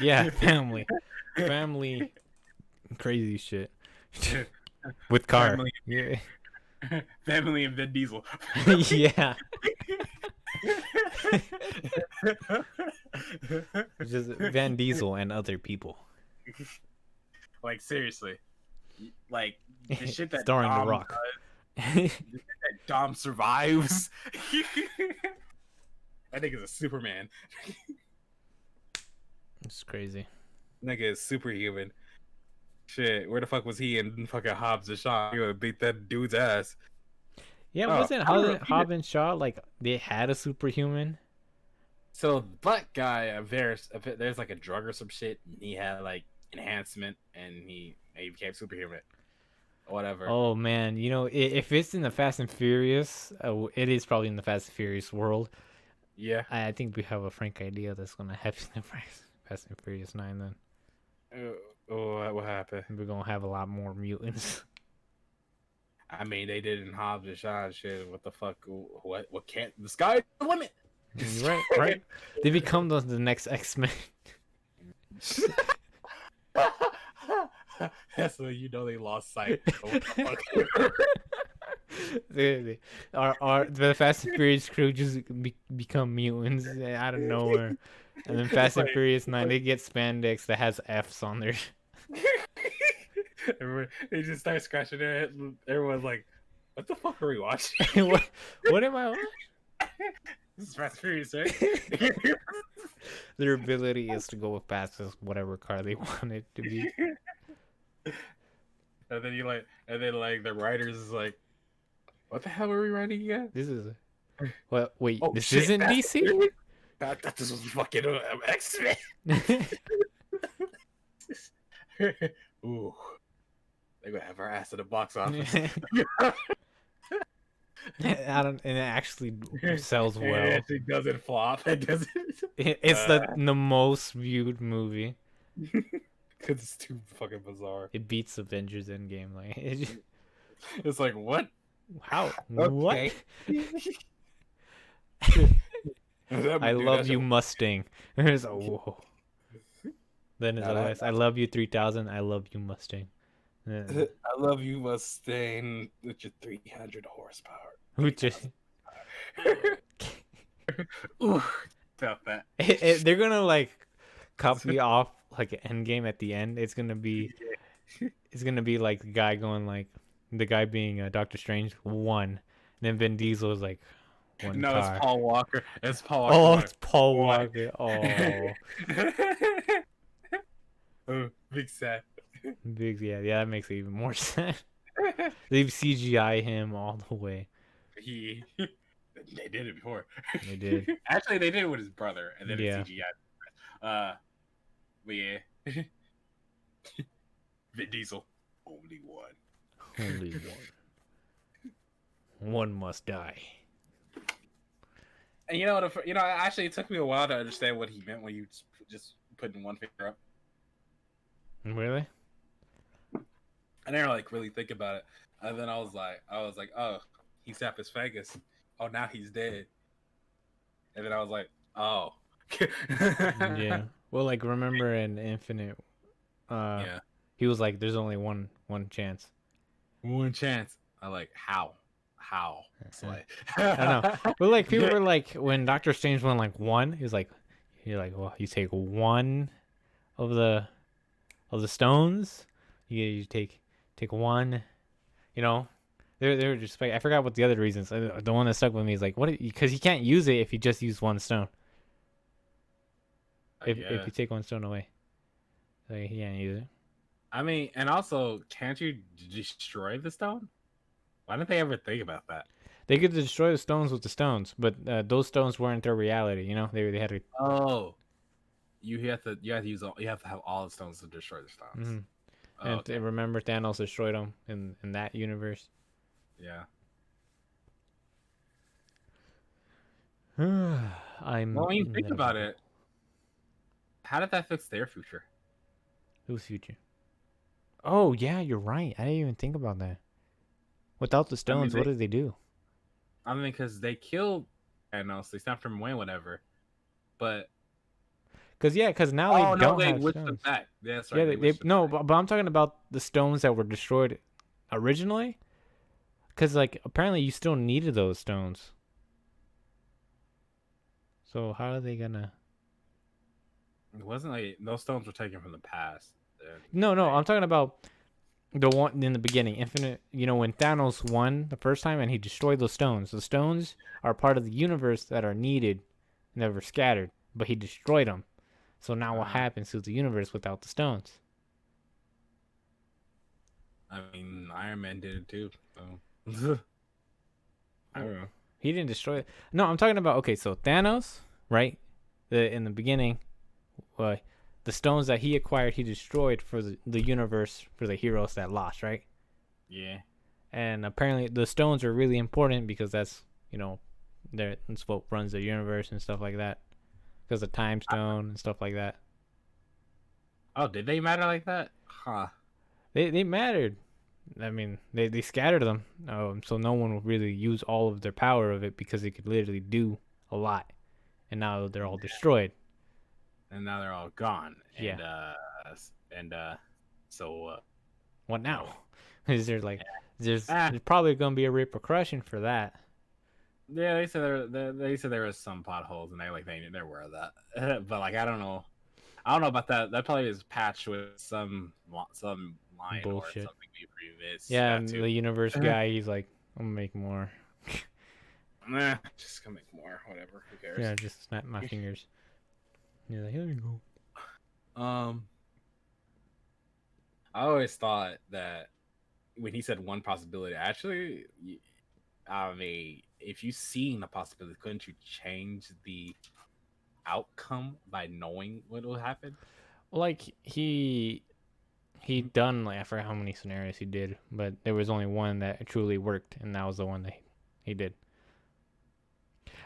Yeah, family, crazy shit with car. Family. Yeah, Family and Vin Diesel. yeah. Just Van Diesel and other people. Like seriously, like the shit that Starring The Dom Rock. does, the shit that Dom survives. That nigga's a Superman. It's crazy. Nigga is superhuman. Shit, where the fuck was he in fucking Hobbs and Shaw? He would beat that dude's ass. Yeah, Oh, wasn't I don't know. Hobbs and Shaw like they had a superhuman? So black guy, there's like a drug or some shit. And he had like enhancement, and he became superhuman. Whatever. Oh man, if it's in the Fast and Furious, it is probably in the Fast and Furious world. Yeah. I think we have a frank idea that's gonna happen in Fast and Furious 9. Then What happened? we're gonna have a lot more mutants. I mean, they did in Hobbs and Shaw and shit. What the fuck? What can't the sky the limit? Right, right. They become the next X-Men. That's when you know they lost sight. Of what the The Fast and Furious crew just become mutants out of nowhere, and then Fast and Like- Furious 9 they get spandex that has F's on there. They just start scratching their head. Everyone's like, "What the fuck are we watching?" what am I watching? This is Fast and Furious, right? Their ability is to go fast as whatever car they want it to be. And then the writers is like, "What the hell are we writing again?" This is well, wait, Oh, this shit, isn't Fast and DC? Furious? I thought this was fucking X-Men. Ooh, they gonna have our ass in the box office. And it actually sells well. It actually doesn't flop. It doesn't. It's the most viewed movie. Because it's too fucking bizarre. It beats Avengers Endgame. Like, It's like, what? how? Okay. What? I love you, Mustang. It's like, whoa. Then it's Nah, always, I love you 3000. I love you, Mustang. I love you, Mustang, with your 300 horsepower. Who just Ooh, felt that. they're gonna like copy off like an Endgame at the end. It's gonna be like the guy being Doctor Strange 1, and then Vin Diesel is like one No, car. it's Paul Walker. It's Paul Walker. Oh, it's Paul One. Walker. Oh, Oh, big sad. big yeah, that makes it even more sense. They've CGI him all the way. They did it before. They did. Actually, they did it with his brother, and then Yeah. it's CGI. But yeah, Vin Diesel, only one. Only one. One must die. And actually, it took me a while to understand what he meant when you just putting one finger up. Really? I didn't like really think about it, and then I was like, oh, he sapped his fingers. Oh, now he's dead. And then I was like, oh. Yeah. Well, like remember in Infinite, Yeah. he was like, "There's only one chance," One chance. I like how Slay. I know. But like people were like when Doctor Strange went like one, he was like you're like, well, you take one of the stones, you take one, you know. They were just like I forgot what the other reasons. The one that stuck with me is like what because he can't use it if you just use one stone. If you take one stone away, like he can't use it. I mean, and also, can't you destroy the stone? Why didn't they ever think about that? They could destroy the stones with the stones, but those stones weren't their reality. You know, they had to. Oh, you have to have all the stones to destroy the stones. Mm-hmm. Oh, And okay. remember, Thanos destroyed them in that universe. Yeah. I'm. Well, when you think about it, how did that fix their future? Whose future? Oh yeah, you're right. I didn't even think about that. Without the I mean, stones, what did they do? because they killed Thanos, they snapped him away, whatever. But Because now oh they no, don't they have witched him stones. back. That's Yeah, right. They they witched him no, back. but I'm talking about the stones that were destroyed originally. Because like apparently you still needed those stones. So how are they gonna? It wasn't like those stones were taken from the past. No, They, I'm talking about the one in the beginning, Infinite. You know when Thanos won the first time and he destroyed those stones. The stones are part of the universe that are needed, and that were scattered, but he destroyed them. So now what happens to the universe without the stones? I mean, Iron Man did it too. So. I don't know. He didn't destroy it. No, I'm talking about okay. So Thanos, right? In the beginning, uh, the stones that he acquired, he destroyed for the universe for the heroes that lost, right? Yeah. And apparently the stones are really important because that's that's what runs the universe and stuff like that. Because the time stone and stuff like that. Oh, did they matter like that? Huh. They mattered. I mean, they scattered them, so no one will really use all of their power of it because it could literally do a lot. And now they're all destroyed. And now they're all gone. Yeah. And so What now? Is there like there's ah, there's probably gonna be a repercussion for that. yeah, they said there was some potholes and they're aware of that. But like I don't know about that. That probably is patched with some line or Bullshit. something we previous. Yeah, That and too. the universe guy, he's like, I'm gonna make more. Nah, just gonna make more. Whatever. Who cares? Yeah, just snap my fingers. Yeah, like, here you go. I always thought that when he said one possibility, actually, I mean, if you seen the possibility, couldn't you change the outcome by knowing what will happen? Like he done like I forgot how many scenarios he did, but there was only one that truly worked, and that was the one that he did.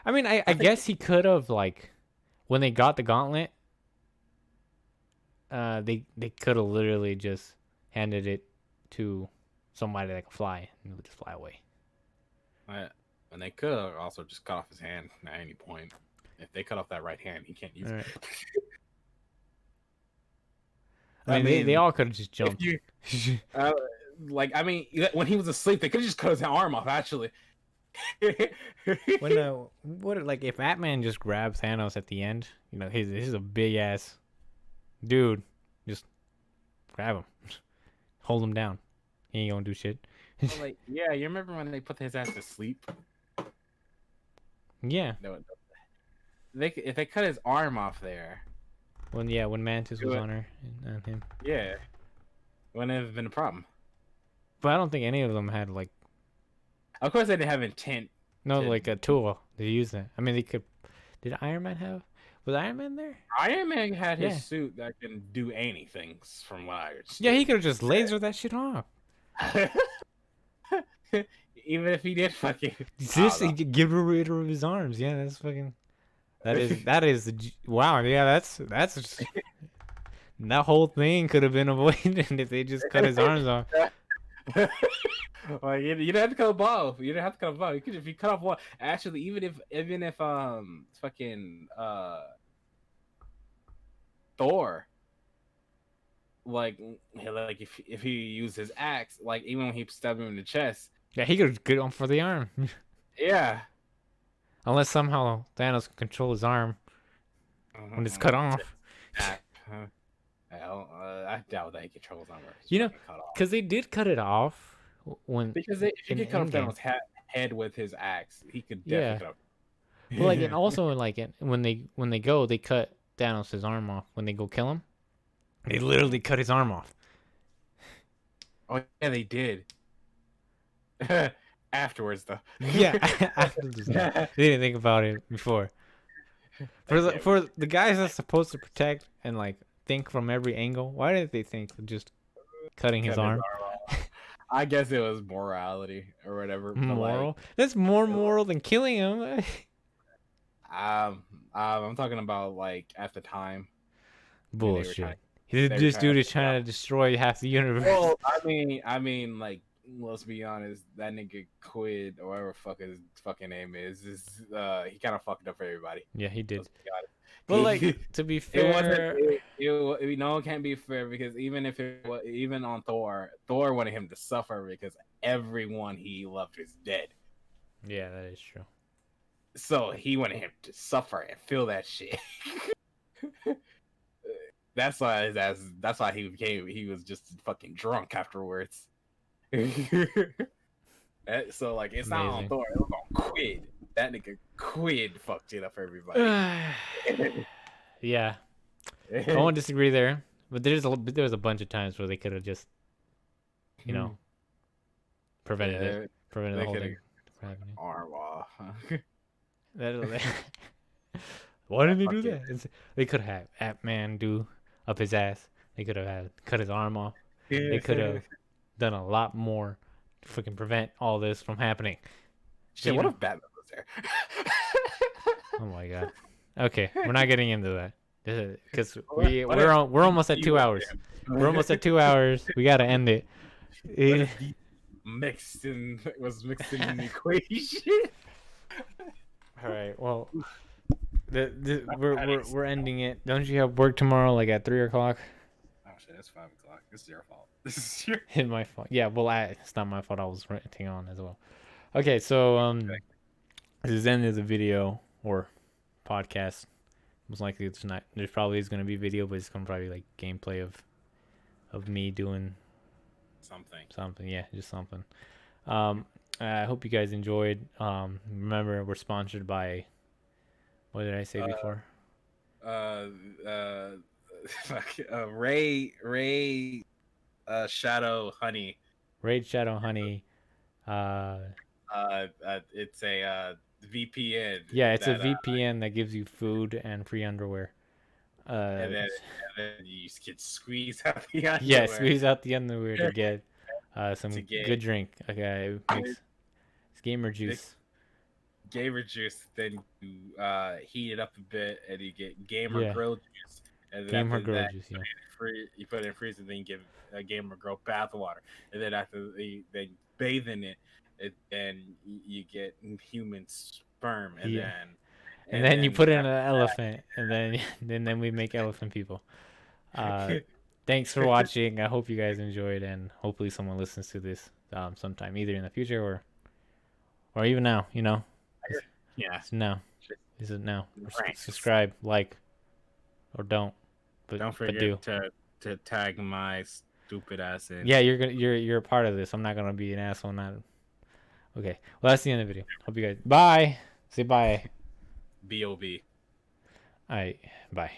I mean, I guess he could have like when they got the gauntlet, they could have literally just handed it to somebody that could fly and it would just fly away. And they could have also just cut off his hand at any point. If they cut off that right hand, he can't use it. I mean, they all could have just jumped. I mean, when he was asleep, they could have just cut his arm off. Actually, when like if Batman just grabs Thanos at the end, he's a big ass dude, just grab him, hold him down. He ain't gonna do shit. Like, yeah, you remember when they put his ass to sleep? Yeah. If they cut his arm off there. When Mantis was on her and him. Yeah. Wouldn't have been a problem. But I don't think any of them had like. Of course, they didn't have intent. No, like a tool to use that. I mean, they could. Did Iron Man have? Was Iron Man there? Iron Man had his suit that can do anything, from what I understand. Yeah, he could have just lasered that shit off. Even if he did fucking just get rid of his arms. Yeah, that's fucking. That is wow. Yeah, that's that whole thing could have been avoided if they just cut his arms off. Well, you didn't have to cut them off. You didn't have to cut them off. If you cut off one, actually, even if fucking Thor like if he used his axe, like even when he stabbed him in the chest, Yeah, he could get on for the arm. yeah. Unless somehow Thanos can control his arm when it's cut off. Snap. I doubt that he controls armor. It's You know, fucking cut off. because they did cut it off when Because if you in could cut off Endgame. Thanos' head with his axe, he could Yeah. definitely cut off. Well, like, and also like when they go, they cut Thanos' arm off when they go kill him. They literally cut his arm off. Oh yeah, they did. Afterwards, though. Yeah, after this, they didn't think about it before. For the guys that's supposed to protect and like think from every angle, why didn't they think of just cutting his arm? off. I guess it was morality or whatever. But Moral? That's more moral than killing him. I'm talking about like at the time. Bullshit. they were This dude trying is to trying to destroy half the universe. Well, I mean, like, let's be honest. That nigga Quid or whatever fuck his fucking name is he kind of fucked up for everybody. Yeah, he did. Let's be honest. But like, to be fair, it can't be fair because even on Thor wanted him to suffer because everyone he loved is dead. yeah, that is true. So he wanted him to suffer and feel that shit. That's why he was just fucking drunk afterwards. So like it's not on Amazing. Thor, it was on Quid. That nigga Quid fucked it up for everybody. Yeah, I won't disagree there. But there was a bunch of times where they could have just, you know, prevented they the whole coulda thing from happening. arm off. Why didn't they do that? They could have Ant-Man do up his ass. They could have cut his arm off. They could have done a lot more to freaking prevent all this from happening. Shit, what if Batman was there? Oh my god. Okay, we're not getting into that because What we're almost at 2 hours. We're almost at 2 hours. We gotta end it. What if he was mixed in the equation? All right. Well, we're ending it. Don't you have work tomorrow, like at 3 o'clock? Oh shit, it's 5 o'clock. This is your fault. This is your. It's my fault. Yeah. Well, it's not my fault. I was ranting on as well. Okay. So this is the end of the video or podcast. Most likely it's not. There's probably is gonna be video, but it's gonna probably like gameplay of me doing something. Yeah, just something. I hope you guys enjoyed. Remember, we're sponsored by. What did I say before? Ray Shadow Honey. Raid Shadow Honey. It's a VPN. Yeah, it's a VPN that gives you food and free underwear. And then you get squeezed out the underwear. Yeah, squeeze out the underwear to get some get- good drink. Okay, it's gamer juice. Gamer juice, then you heat it up a bit, and you get gamer grill juice. And then Gamer after grill that, juice, yeah. you put it in freezer, then you give a gamer girl bath water, and then after they bathe in it, then you get human sperm, and Yeah. then And then you put in an elephant, and then we make elephant people. Thanks for watching. I hope you guys enjoyed, and hopefully someone listens to this sometime, either in the future or even now. You know, yeah, it's now. Is it now? Right. Subscribe, like, or don't. But don't but forget do. to tag my stupid ass in. Yeah, you're a part of this. I'm not gonna be an asshole. Not. Okay. Well, that's the end of the video. Hope you guys. Bye. Say bye. B.O.B. All right. Bye.